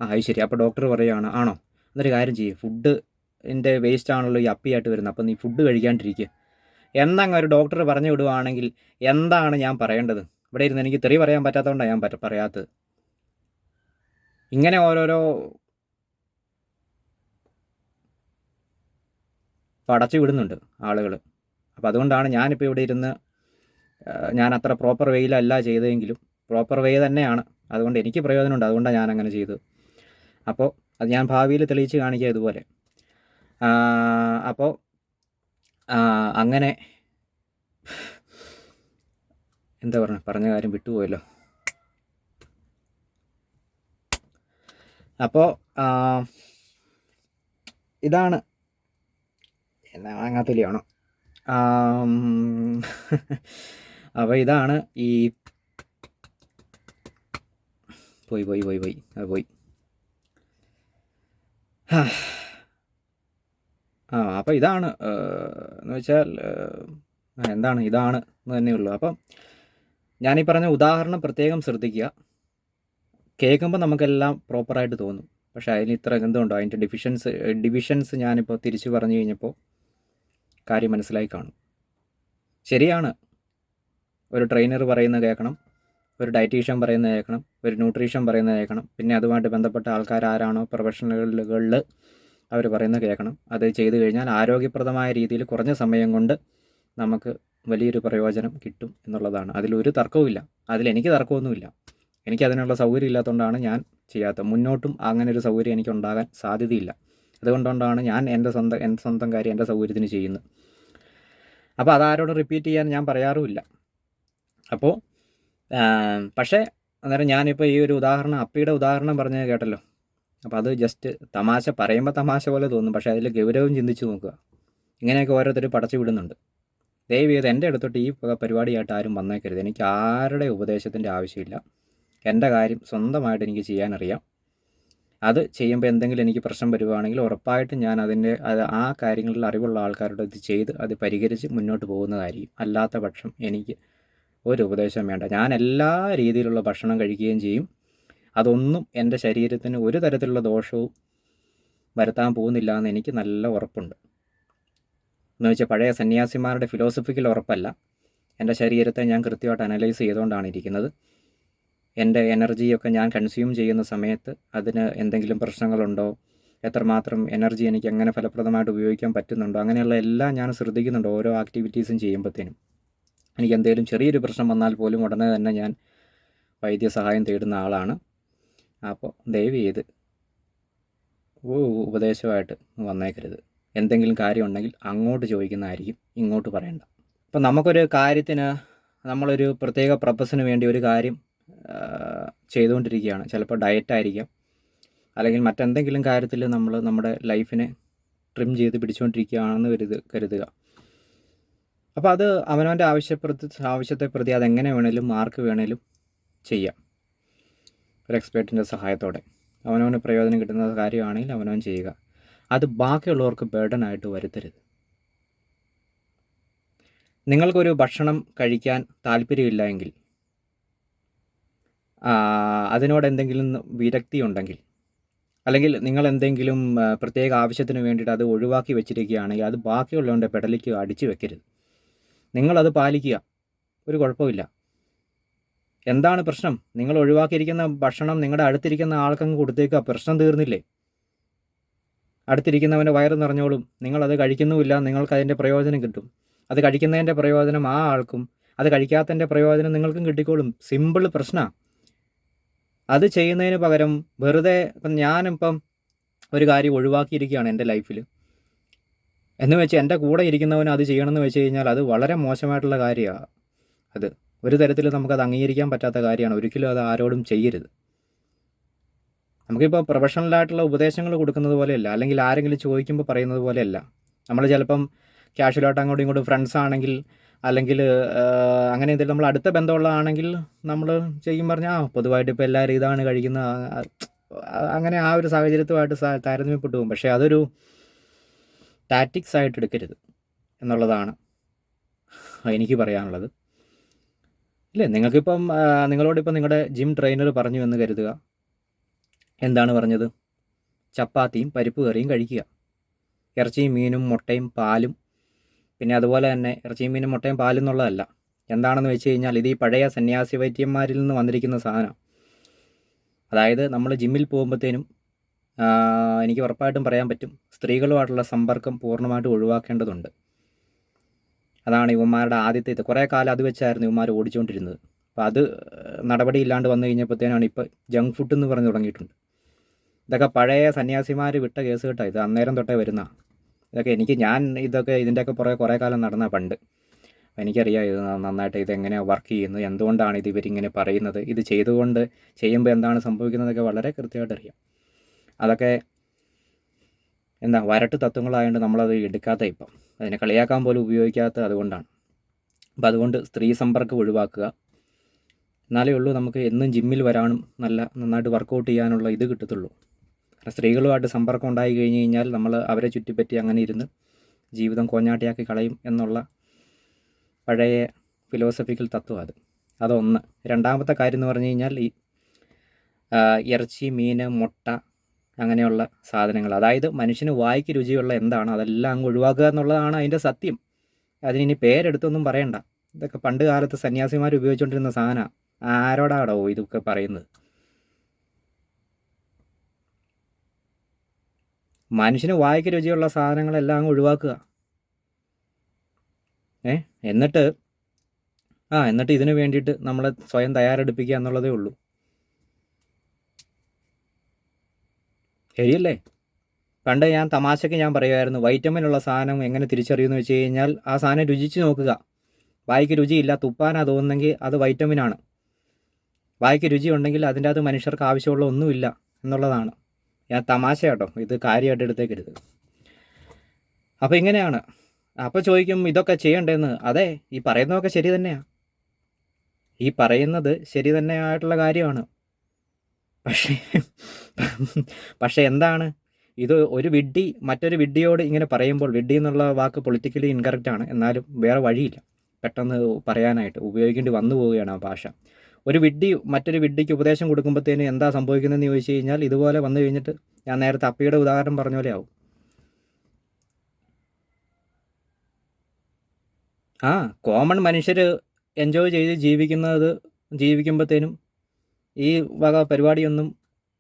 അത് ശരി. അപ്പോൾ ഡോക്ടർ പറയുകയാണ്, ആണോ, എന്നൊരു കാര്യം ചെയ്യും, ഫുഡിൻ്റെ വേസ്റ്റ് ആണല്ലോ ഈ അപ്പിയായിട്ട് വരുന്നത്, അപ്പോൾ നീ ഫുഡ് കഴിക്കാണ്ടിരിക്കുക എന്നങ്ങ് ഒരു ഡോക്ടർ പറഞ്ഞു വിടുവാണെങ്കിൽ എന്താണ് ഞാൻ പറയേണ്ടത്? ഇവിടെ ഇരുന്ന് എനിക്ക് തെറി പറയാൻ പറ്റാത്തതുകൊണ്ടാണ് ഞാൻ പറയാത്തത്. ഇങ്ങനെ ഓരോരോ പടച്ചു വിടുന്നുണ്ട് ആളുകൾ. അപ്പോൾ അതുകൊണ്ടാണ് ഞാനിപ്പോൾ ഇവിടെ ഇരുന്ന് ഞാൻ അത്ര പ്രോപ്പർ വേയിലല്ല ചെയ്തതെങ്കിലും പ്രോപ്പർ വേ തന്നെയാണ്, അതുകൊണ്ട് എനിക്ക് പ്രയോജനമുണ്ട്, അതുകൊണ്ടാണ് ഞാൻ അങ്ങനെ ചെയ്തത്. അപ്പോൾ അത് ഞാൻ ഭാവിയിൽ തെളിയിച്ച് കാണിക്കുക ഇതുപോലെ. അപ്പോൾ അങ്ങനെ എന്താ പറഞ്ഞ കാര്യം വിട്ടുപോയല്ലോ. അപ്പോൾ ഇതാണ് എന്നാ മാങ്ങാത്തൊലിയാണോ? അപ്പോൾ ഇതാണ് ഈ പോയി അത് പോയി. അപ്പോൾ ഇതാണ് എന്ന് വെച്ചാൽ എന്താണ് ഇതാണ് എന്ന് തന്നെയുള്ളൂ. അപ്പം ഞാനീ പറഞ്ഞ ഉദാഹരണം പ്രത്യേകം ശ്രദ്ധിക്കുക. കേൾക്കുമ്പോൾ നമുക്കെല്ലാം പ്രോപ്പറായിട്ട് തോന്നും, പക്ഷേ അതിന് ഇത്ര എന്തുകൊണ്ടോ അതിൻ്റെ ഡിവിഷൻസ് ഞാനിപ്പോൾ തിരിച്ചു പറഞ്ഞു കഴിഞ്ഞപ്പോൾ കാര്യം മനസ്സിലായി കാണും. ശരിയാണ്, ഒരു ട്രെയിനർ പറയുന്നത് കേൾക്കണം, ഒരു ഡയറ്റീഷ്യൻ പറയുന്നത് കേൾക്കണം, ഒരു ന്യൂട്രീഷൻ പറയുന്നത് കേൾക്കണം, പിന്നെ അതുമായിട്ട് ബന്ധപ്പെട്ട ആൾക്കാർ ആരാണോ പ്രൊഫഷണലുകളിൽ അവർ പറയുന്നത് കേൾക്കണം. അത് ചെയ്തു കഴിഞ്ഞാൽ ആരോഗ്യപ്രദമായ രീതിയിൽ കുറഞ്ഞ സമയം കൊണ്ട് നമുക്ക് വലിയൊരു പ്രയോജനം കിട്ടും എന്നുള്ളതാണ്. അതിലൊരു തർക്കവുമില്ല. അതിലെനിക്ക് തർക്കമൊന്നുമില്ല. എനിക്കതിനുള്ള സൗകര്യം ഇല്ലാത്തതുകൊണ്ടാണ് ഞാൻ ചെയ്യാത്തത്. മുന്നോട്ടും അങ്ങനെ ഒരു സൗകര്യം എനിക്ക് ഉണ്ടാകാൻ സാധ്യതയില്ല. അതുകൊണ്ടാണ് ഞാൻ എൻ്റെ സ്വന്തം കാര്യം എൻ്റെ സൗകര്യത്തിന് ചെയ്യുന്നത്. അപ്പോൾ അതാരോടും റിപ്പീറ്റ് ചെയ്യാൻ ഞാൻ പറയാറുമില്ല. അപ്പോൾ പക്ഷേ അന്നേരം ഞാനിപ്പോൾ ഈ ഒരു ഉദാഹരണം അപ്പിയുടെ ഉദാഹരണം പറഞ്ഞത് കേട്ടല്ലോ. അപ്പോൾ അത് ജസ്റ്റ് തമാശ പറയുമ്പോൾ തമാശ പോലെ തോന്നും, പക്ഷേ അതിൽ ഗൗരവം ചിന്തിച്ച് നോക്കുക. ഇങ്ങനെയൊക്കെ ഓരോരുത്തർ പടച്ചു വിടുന്നുണ്ട്. ദയവ് ചെയ്ത് എൻ്റെ അടുത്തോട്ട് ഈ പരിപാടിയായിട്ട് ആരും വന്നേക്കരുത്. എനിക്ക് ആരുടെ ഉപദേശത്തിൻ്റെ ആവശ്യമില്ല. എൻ്റെ കാര്യം സ്വന്തമായിട്ട് എനിക്ക് ചെയ്യാനറിയാം. അത് ചെയ്യുമ്പോൾ എന്തെങ്കിലും എനിക്ക് പ്രശ്നം വരുവാണെങ്കിൽ ഉറപ്പായിട്ടും ഞാൻ ആ കാര്യങ്ങളിൽ അറിവുള്ള ആൾക്കാരോട് ഇത് ചെയ്ത് അത് പരിഹരിച്ച് മുന്നോട്ട് പോകുന്നതായിരിക്കും. അല്ലാത്ത പക്ഷം എനിക്ക് ഒരു ഉപദേശം വേണ്ട. ഞാൻ എല്ലാ രീതിയിലുള്ള ഭക്ഷണം കഴിക്കുകയും ചെയ്യും. അതൊന്നും എൻ്റെ ശരീരത്തിന് ഒരു തരത്തിലുള്ള ദോഷവും വരുത്താൻ പോകുന്നില്ല എന്ന് എനിക്ക് നല്ല ഉറപ്പുണ്ട്. എന്ന് വെച്ചാൽ പഴയ സന്യാസിമാരുടെ ഫിലോസഫിക്കൽ ഉറപ്പല്ല. എൻ്റെ ശരീരത്തെ ഞാൻ കൃത്യമായിട്ട് അനലൈസ് ചെയ്തുകൊണ്ടാണ് ഇരിക്കുന്നത്. എൻ്റെ എനർജിയൊക്കെ ഞാൻ കൺസ്യൂം ചെയ്യുന്ന സമയത്ത് അതിന് എന്തെങ്കിലും പ്രശ്നങ്ങളുണ്ടോ, എത്രമാത്രം എനർജി എനിക്ക് എങ്ങനെ ഫലപ്രദമായിട്ട് ഉപയോഗിക്കാൻ പറ്റുന്നുണ്ടോ, അങ്ങനെയുള്ള എല്ലാം ഞാൻ ശ്രദ്ധിക്കുന്നുണ്ട്. ഓരോ ആക്ടിവിറ്റീസും ചെയ്യുമ്പോഴത്തേനും എനിക്ക് എന്തെങ്കിലും ചെറിയൊരു പ്രശ്നം വന്നാൽ പോലും ഉടനെ തന്നെ ഞാൻ വൈദ്യസഹായം തേടുന്ന ആളാണ്. അപ്പോൾ ദയവ് ചെയ്ത് ഉപദേശമായിട്ട് വന്നേക്കരുത്. എന്തെങ്കിലും കാര്യം ഉണ്ടെങ്കിൽ അങ്ങോട്ട് ചോദിക്കുന്നതായിരിക്കും, ഇങ്ങോട്ട് പറയണ്ട. ഇപ്പം നമുക്കൊരു കാര്യത്തിന് നമ്മളൊരു പ്രത്യേക പർപ്പസിന് വേണ്ടി ഒരു കാര്യം ചെയ്തുകൊണ്ടിരിക്കുകയാണ്. ചിലപ്പോൾ ഡയറ്റായിരിക്കാം, അല്ലെങ്കിൽ മറ്റെന്തെങ്കിലും കാര്യത്തിൽ നമ്മൾ നമ്മുടെ ലൈഫിനെ ട്രിം ചെയ്ത് പിടിച്ചുകൊണ്ടിരിക്കുകയാണെന്ന് കരുതുക. അപ്പോൾ അത് അവനവൻ്റെ ആവശ്യത്തെ പ്രതി അതെങ്ങനെ വേണേലും ആർക്ക് വേണേലും ചെയ്യാം, ഒരു എക്സ്പേർട്ടിൻ്റെ സഹായത്തോടെ. അവനവന് പ്രയോജനം കിട്ടുന്ന കാര്യമാണെങ്കിൽ അവനവൻ ചെയ്യുക. അത് ബാക്കിയുള്ളവർക്ക് ബർഡനായിട്ട് വരുത്തരുത്. നിങ്ങൾക്കൊരു ഭക്ഷണം കഴിക്കാൻ താല്പര്യമില്ല എങ്കിൽ, അതിനോട് എന്തെങ്കിലും വിരക്തി ഉണ്ടെങ്കിൽ, അല്ലെങ്കിൽ നിങ്ങൾ എന്തെങ്കിലും പ്രത്യേക ആവശ്യത്തിന് വേണ്ടിയിട്ട് അത് ഒഴിവാക്കി വെച്ചിരിക്കുകയാണെങ്കിൽ അത് ബാക്കിയുള്ളവൻ്റെ പെടലിക്ക് അടിച്ചു വെക്കരുത്. നിങ്ങളത് പാലിക്കുക, ഒരു കുഴപ്പമില്ല. എന്താണ് പ്രശ്നം? നിങ്ങൾ ഒഴിവാക്കിയിരിക്കുന്ന ഭക്ഷണം നിങ്ങളുടെ അടുത്തിരിക്കുന്ന ആൾക്കങ്ങ് കൊടുത്തേക്കുക, പ്രശ്നം തീർന്നില്ലേ? അടുത്തിരിക്കുന്നവൻ്റെ വയറ് നിറഞ്ഞോളും. നിങ്ങളത് കഴിക്കുന്നുമില്ല, നിങ്ങൾക്കതിൻ്റെ പ്രയോജനം കിട്ടും. അത് കഴിക്കുന്നതിൻ്റെ പ്രയോജനം ആ ആൾക്കും, അത് കഴിക്കാത്തതിൻ്റെ പ്രയോജനം നിങ്ങൾക്കും കിട്ടിക്കോളും. സിമ്പിൾ പ്രശ്നമാണ്. അത് ചെയ്യുന്നതിന് പകരം വെറുതെ ഞാനിപ്പം ഒരു കാര്യം ഒഴിവാക്കിയിരിക്കുകയാണ് എൻ്റെ ലൈഫിൽ എന്ന് വെച്ച് എൻ്റെ കൂടെ ഇരിക്കുന്നവന് അത് ചെയ്യണമെന്ന് വെച്ച് കഴിഞ്ഞാൽ അത് വളരെ മോശമായിട്ടുള്ള കാര്യമാണ്. അത് ഒരു തരത്തിൽ നമുക്കത് അംഗീകരിക്കാൻ പറ്റാത്ത കാര്യമാണ്. ഒരിക്കലും അത് ആരോടും ചെയ്യരുത്. നമുക്കിപ്പോൾ പ്രൊഫഷണലായിട്ടുള്ള ഉപദേശങ്ങൾ കൊടുക്കുന്നത് പോലെയല്ല, അല്ലെങ്കിൽ ആരെങ്കിലും ചോദിക്കുമ്പോൾ പറയുന്നത് പോലെയല്ല. നമ്മൾ ചിലപ്പം ക്യാഷ്വലായിട്ട് അങ്ങോട്ടും ഇങ്ങോട്ടും ഫ്രണ്ട്സ് ആണെങ്കിൽ, അല്ലെങ്കിൽ അങ്ങനെ എന്തെങ്കിലും നമ്മൾ അടുത്ത ബന്ധമുള്ളതാണെങ്കിൽ നമ്മൾ ചെയ്യും പറഞ്ഞാൽ പൊതുവായിട്ട് ഇപ്പോൾ എല്ലാവരും ഇതാണ് കഴിക്കുന്നത്, അങ്ങനെ ആ ഒരു സാഹചര്യത്തുമായിട്ട് താരതമ്യപ്പെട്ടു പോകും. പക്ഷേ അതൊരു ടാറ്റിക്സ് ആയിട്ട് എടുക്കരുത് എന്നുള്ളതാണ് എനിക്ക് പറയാനുള്ളത്. ഇല്ലേ, നിങ്ങൾക്കിപ്പം നിങ്ങളോടിപ്പം നിങ്ങളുടെ ജിം ട്രെയിനർ പറഞ്ഞു എന്ന് കരുതുക. എന്താണ് പറഞ്ഞത്? ചപ്പാത്തിയും പരിപ്പ് കറിയും കഴിക്കുക, ഇറച്ചിയും മീനും മുട്ടയും പാലും. പിന്നെ അതുപോലെ തന്നെ ഇറച്ചിയും മീനും മുട്ടയും പാലും എന്നുള്ളതല്ല, എന്താണെന്ന് വെച്ച് കഴിഞ്ഞാൽ ഇത് ഈ പഴയ സന്യാസി വൈദ്യന്മാരിൽ നിന്ന് വന്നിരിക്കുന്ന സാധനം. അതായത് നമ്മൾ ജിമ്മിൽ പോകുമ്പോഴത്തേനും എനിക്ക് ഉറപ്പായിട്ടും പറയാൻ പറ്റും, സ്ത്രീകളുമായിട്ടുള്ള സമ്പർക്കം പൂർണ്ണമായിട്ടും ഒഴിവാക്കേണ്ടതുണ്ട്. അതാണ് ഇവന്മാരുടെ ആദ്യത്തെ ഇത്. കുറേ കാലം അത് വെച്ചായിരുന്നു ഇവന്മാർ ഓടിച്ചുകൊണ്ടിരുന്നത്. അപ്പോൾ അത് നടപടി ഇല്ലാണ്ട് വന്നു കഴിഞ്ഞപ്പോഴത്തേനാണ് ഇപ്പോൾ ജങ്ക് ഫുഡ് എന്ന് പറഞ്ഞ് തുടങ്ങിയിട്ടുണ്ട്. ഇതൊക്കെ പഴയ സന്യാസിമാർ വിട്ട കേസ് കേട്ടോ. ഇത് അന്നേരം തൊട്ടേ വരുന്ന ഇതൊക്കെ. ഇതിൻ്റെയൊക്കെ പുറകെ കുറേ കാലം നടന്ന പണ്ട്. എനിക്കറിയാം ഇത് നന്നായിട്ട് ഇതെങ്ങനെയാണ് വർക്ക് ചെയ്യുന്നത്, എന്തുകൊണ്ടാണ് ഇത് ഇവരിങ്ങനെ പറയുന്നത്, ഇത് ചെയ്യുമ്പോൾ എന്താണ് സംഭവിക്കുന്നതൊക്കെ വളരെ കൃത്യമായിട്ട് അറിയാം. അതൊക്കെ വരട്ട് തത്വങ്ങളായതുകൊണ്ട് നമ്മളത് എടുക്കാത്ത, ഇപ്പം അതിനെ കളിയാക്കാൻ പോലും ഉപയോഗിക്കാത്ത അതുകൊണ്ടാണ്. അപ്പം അതുകൊണ്ട് സ്ത്രീ സമ്പർക്കം ഒഴിവാക്കുക. എന്നാലേ ഉള്ളൂ നമുക്ക് എന്നും ജിമ്മിൽ വരാനും നന്നായിട്ട് വർക്കൗട്ട് ചെയ്യാനുള്ള ഇത് കിട്ടത്തുള്ളൂ. സ്ത്രീകളുമായിട്ട് സമ്പർക്കം ഉണ്ടായി കഴിഞ്ഞ് കഴിഞ്ഞാൽ നമ്മൾ അവരെ ചുറ്റിപ്പറ്റി അങ്ങനെ ഇരുന്ന് ജീവിതം കോഞ്ഞാട്ടിയാക്കി കളയും എന്നുള്ള പഴയ ഫിലോസഫിക്കൽ തത്വം അതൊന്ന്. രണ്ടാമത്തെ കാര്യം എന്ന് പറഞ്ഞു കഴിഞ്ഞാൽ ഈ ഇറച്ചി, മീൻ, മുട്ട അങ്ങനെയുള്ള സാധനങ്ങൾ, അതായത് മനുഷ്യന് വായിക്ക് രുചിയുള്ള എന്താണ് അതെല്ലാം അങ്ങ് ഒഴിവാക്കുക എന്നുള്ളതാണ് അതിൻ്റെ സത്യം. അതിനി പേരെടുത്തൊന്നും പറയണ്ട. ഇതൊക്കെ പണ്ട് കാലത്ത് സന്യാസിമാർ ഉപയോഗിച്ചുകൊണ്ടിരുന്ന സാധനമാണ്. ആരോടാടോ ഇതൊക്കെ പറയുന്നത്? മനുഷ്യന് വായിക്ക് രുചിയുള്ള സാധനങ്ങളെല്ലാം അങ്ങ് ഒഴിവാക്കുക. എന്നിട്ട് ഇതിന് വേണ്ടിയിട്ട് നമ്മളെ സ്വയം തയ്യാറെടുപ്പിക്കുക എന്നുള്ളതേ ഉള്ളൂ. ശരിയല്ലേ? പണ്ട് ഞാൻ തമാശയ്ക്ക് പറയുമായിരുന്നു, വൈറ്റമിൻ ഉള്ള സാധനം എങ്ങനെ തിരിച്ചറിയുമെന്ന് വെച്ച് കഴിഞ്ഞാൽ ആ സാധനം രുചിച്ച് നോക്കുക. വായിക്ക് രുചിയില്ല, തുപ്പാനാ തോന്നുന്നെങ്കിൽ അത് വൈറ്റമിനാണ്. വായിക്ക് രുചി ഉണ്ടെങ്കിൽ അതിൻ്റെ അകത്ത് മനുഷ്യർക്ക് ആവശ്യമുള്ള ഒന്നുമില്ല എന്നുള്ളതാണ്. ഞാൻ തമാശ കേട്ടോ, ഇത് കാര്യമായിട്ട് എടുത്തേക്കരുത്. അപ്പോൾ ഇങ്ങനെയാണ്. അപ്പോൾ ചോദിക്കും ഇതൊക്കെ ചെയ്യണ്ടേന്ന്. അതെ, ഈ പറയുന്നതൊക്കെ ശരി തന്നെയാണ്. ഈ പറയുന്നത് ശരി തന്നെയായിട്ടുള്ള കാര്യമാണ്. പക്ഷേ എന്താണ് ഇത്? ഒരു വിഡ്ഢി മറ്റൊരു വിഡ്ഢിയോട് ഇങ്ങനെ പറയുമ്പോൾ, വിഡ്ഢി എന്നുള്ള വാക്ക് പൊളിറ്റിക്കലി ഇൻകറക്റ്റാണ്, എന്നാലും വേറെ വഴിയില്ല പെട്ടെന്ന് പറയാനായിട്ട്, ഉപയോഗിക്കേണ്ടി വന്നു പോവുകയാണ് ആ ഭാഷ. ഒരു വിഡ്ഢി മറ്റൊരു വിഡ്ഢിക്ക് ഉപദേശം കൊടുക്കുമ്പോഴത്തേന് എന്താ സംഭവിക്കുന്നതെന്ന് ചോദിച്ചു കഴിഞ്ഞാൽ ഇതുപോലെ വന്നു കഴിഞ്ഞിട്ട് ഞാൻ നേരത്തെ അപ്പിയുടെ ഉദാഹരണം പറഞ്ഞ പോലെ ആവും. കോമൺ മനുഷ്യർ എൻജോയ് ചെയ്ത് ജീവിക്കുമ്പോഴത്തേനും ഈ വക പരിപാടിയൊന്നും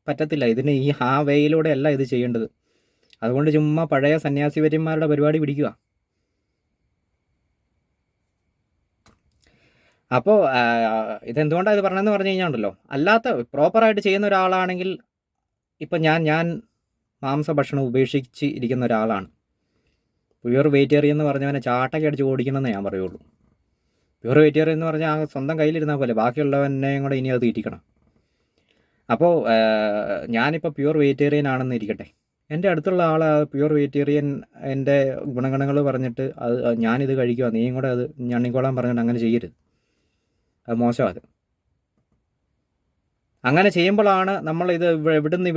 പറ്റത്തില്ല. ഇതിന് ആ വേയിലൂടെ അല്ല ഇത് ചെയ്യേണ്ടത്. അതുകൊണ്ട് ചുമ്മാ പഴയ സന്യാസിവര്യന്മാരുടെ പരിപാടി പിടിക്കുക. അപ്പോൾ ഇതെന്തുകൊണ്ടാണ് ഇത് പറഞ്ഞതെന്ന് പറഞ്ഞു കഴിഞ്ഞാൽ ഉണ്ടല്ലോ, അല്ലാത്ത പ്രോപ്പറായിട്ട് ചെയ്യുന്ന ഒരാളാണെങ്കിൽ, ഇപ്പം ഞാൻ മാംസഭക്ഷണം ഉപേക്ഷിച്ച് ഇരിക്കുന്ന ഒരാളാണ്. പ്യുവർ വെജിറ്റേറിയൻ എന്ന് പറഞ്ഞവനെ ചാട്ടയ്ക്ക് അടിച്ച് ഓടിക്കണമെന്നേ ഞാൻ പറയുള്ളൂ. പ്യുവർ വെജിറ്റേറിയൻ എന്ന് പറഞ്ഞാൽ സ്വന്തം കയ്യിലിരുന്നാൽ പോലെ ബാക്കിയുള്ളവനെയും കൂടെ ഇനി അത് തീറ്റിക്കണം. അപ്പോൾ ഞാനിപ്പോൾ പ്യുവർ വെജിറ്റേറിയൻ ആണെന്ന് ഇരിക്കട്ടെ, എൻ്റെ അടുത്തുള്ള ആൾ പ്യുവർ വെജിറ്റേറിയൻ എൻ്റെ ഗുണഗണങ്ങൾ പറഞ്ഞിട്ട് ഞാനിത് കഴിക്കുക, നീയും കൂടെ അത് ഞണ്ണിക്കോളാൻ പറഞ്ഞിട്ട് അങ്ങനെ ചെയ്യരുത്. അത് മോശമാണ്. അങ്ങനെ ചെയ്യുമ്പോഴാണ് നമ്മൾ എവിടുന്ന്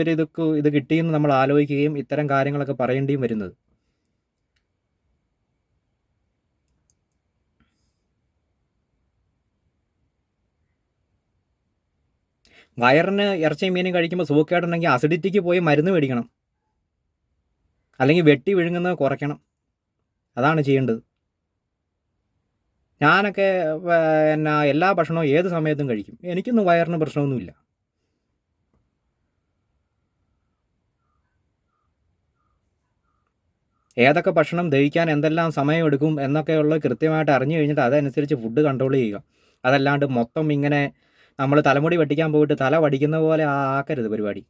ഇത് കിട്ടിയെന്ന് നമ്മൾ ആലോചിക്കുകയും ഇത്തരം കാര്യങ്ങളൊക്കെ പറയേണ്ടിയും വരുന്നത്. വയറിന് ഇറച്ചിയും മീനും കഴിക്കുമ്പോൾ സുഖക്കേടുണ്ടെങ്കിൽ അസിഡിറ്റിക്ക് പോയി മരുന്ന് മേടിക്കണം, അല്ലെങ്കിൽ വെട്ടി വിഴുങ്ങുന്നത് കുറയ്ക്കണം. അതാണ് ചെയ്യേണ്ടത്. ഞാനൊക്കെ എന്നാ എല്ലാ ഭക്ഷണവും ഏത് സമയത്തും കഴിക്കും. എനിക്കൊന്നും വയറിന് പ്രശ്നമൊന്നുമില്ല. ഏതൊക്കെ ഭക്ഷണം ദഹിക്കാൻ എന്തെല്ലാം സമയമെടുക്കും എന്നൊക്കെയുള്ളത് കൃത്യമായിട്ട് അറിഞ്ഞു കഴിഞ്ഞിട്ട് അതനുസരിച്ച് ഫുഡ് കൺട്രോൾ ചെയ്യുക. അതല്ലാണ്ട് മൊത്തം ഇങ്ങനെ നമ്മൾ തലമുടി വെട്ടിക്കാൻ പോയിട്ട് തല വടിക്കുന്ന പോലെ ആക്കരുത് പരിപാടി.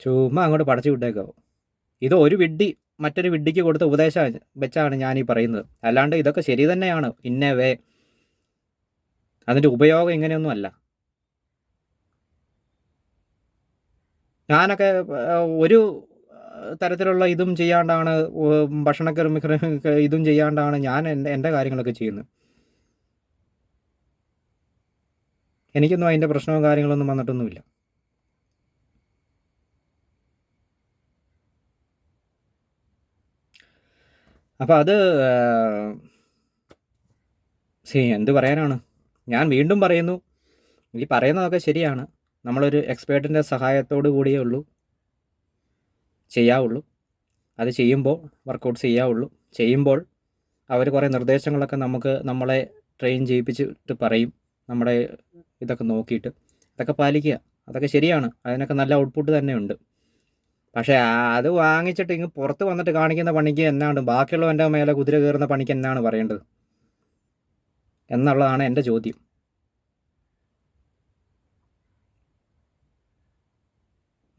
ചുമ്മാ അങ്ങോട്ട് പടച്ചു വിട്ടേക്കാവും. ഇത് ഒരു വിഡ്ഢി മറ്റൊരു വിഡ്ഢിക്ക് കൊടുത്ത ഉപദേശം വെച്ചാണ് ഞാൻ ഈ പറയുന്നത്. അല്ലാണ്ട് ഇതൊക്കെ ശരി തന്നെയാണ് ഇന്ന വേ, അതിൻ്റെ ഉപയോഗം ഇങ്ങനെയൊന്നും അല്ല. ഞാനൊക്കെ ഒരു തരത്തിലുള്ള ഇതും ചെയ്യാണ്ടാണ് ഭക്ഷണക്രമ ഇതും ചെയ്യാണ്ടാണ് ഞാൻ എൻ്റെ കാര്യങ്ങളൊക്കെ ചെയ്യുന്നത്. എനിക്കൊന്നും അതിൻ്റെ പ്രശ്നവും കാര്യങ്ങളൊന്നും വന്നിട്ടൊന്നുമില്ല. അപ്പോൾ അത് എന്ത് പറയാനാണ്, ഞാൻ വീണ്ടും പറയുന്നു, ഈ പറയുന്നതൊക്കെ ശരിയാണ്. നമ്മളൊരു എക്സ്പേർട്ടിൻ്റെ സഹായത്തോടു കൂടിയേ ഉള്ളൂ ചെയ്യാവുള്ളൂ. അത് ചെയ്യുമ്പോൾ വർക്കൗട്ട് ചെയ്യാവുള്ളൂ. ചെയ്യുമ്പോൾ അവർ കുറേ നിർദ്ദേശങ്ങളൊക്കെ നമ്മളെ ട്രെയിൻ ചെയ്യിപ്പിച്ചിട്ട് പറയും, നമ്മുടെ ഇതൊക്കെ നോക്കിയിട്ട് അതൊക്കെ പാലിക്കുക. അതൊക്കെ ശരിയാണ്, അതിനൊക്കെ നല്ല ഔട്ട്പുട്ട് തന്നെയുണ്ട്. പക്ഷേ അത് വാങ്ങിച്ചിട്ട് ഇങ്ങ് പുറത്ത് വന്നിട്ട് കാണിക്കുന്ന പണിക്ക് എന്നാണ് ബാക്കിയുള്ളവൻ്റെ മേലെ കുതിര കയറുന്ന പണിക്ക് എന്നാണ് പറയേണ്ടത് എന്നുള്ളതാണ് എൻ്റെ ചോദ്യം.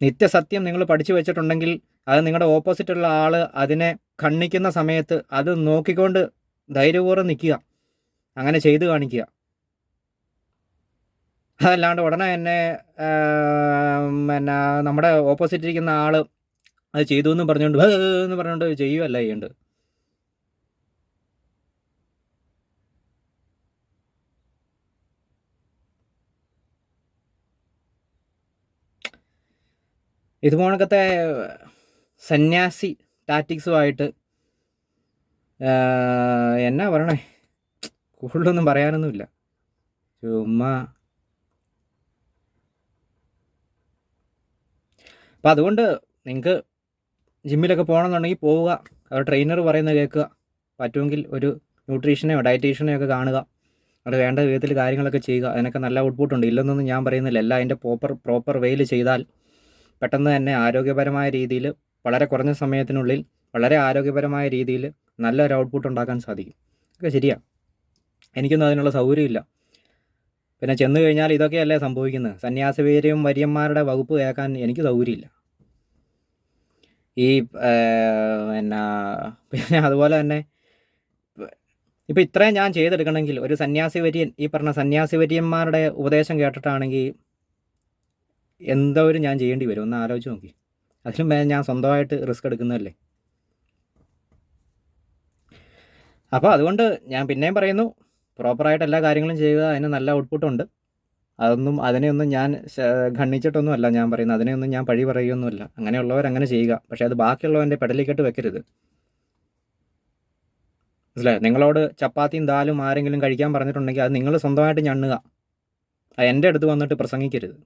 നിത്യസത്യം നിങ്ങൾ പഠിച്ചു വെച്ചിട്ടുണ്ടെങ്കിൽ അത് നിങ്ങളുടെ ഓപ്പോസിറ്റുള്ള ആൾ അതിനെ ഖണ്ഡിക്കുന്ന സമയത്ത് അത് നോക്കിക്കൊണ്ട് ധൈര്യപൂർവ്വം നിൽക്കുക, അങ്ങനെ ചെയ്ത് കാണിക്കുക. അതല്ലാണ്ട് ഉടനെ തന്നെ പിന്നെ നമ്മുടെ ഓപ്പോസിറ്റ് ഇരിക്കുന്ന ആൾ അത് ചെയ്തു എന്ന് പറഞ്ഞുകൊണ്ട് ചെയ്യുകയല്ല ചെയ്യേണ്ടത്. ഇതുപോണക്കത്തെ സന്യാസി ടാറ്റിക്സുമായിട്ട് എന്നാ പറയണേ, കൂടുതലൊന്നും പറയാനൊന്നുമില്ല. ചുമ്മാ അപ്പം അതുകൊണ്ട് നിങ്ങൾക്ക് ജിമ്മിലൊക്കെ പോകണമെന്നുണ്ടെങ്കിൽ പോവുക, അത് ട്രെയിനർ പറയുന്നത് കേൾക്കുക, പറ്റുമെങ്കിൽ ഒരു ന്യൂട്രീഷനെയോ ഡയറ്റീഷ്യനെയോ ഒക്കെ കാണുക, അത് വേണ്ട വിധത്തിൽ കാര്യങ്ങളൊക്കെ ചെയ്യുക. അതിനൊക്കെ നല്ല ഔട്ട്പുട്ടുണ്ട്, ഇല്ലെന്നൊന്നും ഞാൻ പറയുന്നില്ല. എല്ലാം അതിൻ്റെ പ്രോപ്പർ വേയിൽ ചെയ്താൽ പെട്ടെന്ന് തന്നെ ആരോഗ്യപരമായ രീതിയിൽ വളരെ കുറഞ്ഞ സമയത്തിനുള്ളിൽ വളരെ ആരോഗ്യപരമായ രീതിയിൽ നല്ലൊരു ഔട്ട്പുട്ട് ഉണ്ടാക്കാൻ സാധിക്കും. ഒക്കെ ശരിയാണ്, എനിക്കൊന്നും അതിനുള്ള സൗകര്യമില്ല. പിന്നെ ചെന്ന് കഴിഞ്ഞാൽ ഇതൊക്കെയല്ലേ സംഭവിക്കുന്നത്. സന്യാസിവീര്യം വര്യന്മാരുടെ വകുപ്പ് കേൾക്കാൻ എനിക്ക് സൗകര്യമില്ല. ഈ പിന്നെ അതുപോലെ തന്നെ ഇപ്പം ഇത്രയും ഞാൻ ചെയ്തെടുക്കണമെങ്കിൽ ഒരു സന്യാസിവര്യൻ, ഈ പറഞ്ഞ സന്യാസിവര്യന്മാരുടെ ഉപദേശം കേട്ടിട്ടാണെങ്കിൽ എന്തോരം ഞാൻ ചെയ്യേണ്ടി വരും, ഒന്ന് ആലോചിച്ച് നോക്കി. അതിലും ഞാൻ സ്വന്തമായിട്ട് റിസ്ക് എടുക്കുന്നതല്ലേ. അപ്പോൾ അതുകൊണ്ട് ഞാൻ പിന്നെയും പറയുന്നു, പ്രോപ്പറായിട്ട് എല്ലാ കാര്യങ്ങളും ചെയ്യുക, അതിന് നല്ല ഔട്ട്പുട്ടുണ്ട്. അതിനെയൊന്നും ഞാൻ ഖണ്ഡിച്ചിട്ടൊന്നുമല്ല ഞാൻ പറയുന്നത്, അതിനെയൊന്നും ഞാൻ പഴി പറയുകയൊന്നുമല്ല. അങ്ങനെയുള്ളവരങ്ങനെ ചെയ്യുക, പക്ഷേ അത് ബാക്കിയുള്ളവൻ്റെ പെടലിക്കെട്ട് വെക്കരുത്. മനസ്സിലായോ? നിങ്ങളോട് ചപ്പാത്തിയും ദാലും ആരെങ്കിലും കഴിക്കാൻ പറഞ്ഞിട്ടുണ്ടെങ്കിൽ അത് നിങ്ങൾ സ്വന്തമായിട്ട് ഞണ്ണുക, അത് എൻ്റെ അടുത്ത് വന്നിട്ട് പ്രസംഗിക്കരുത്.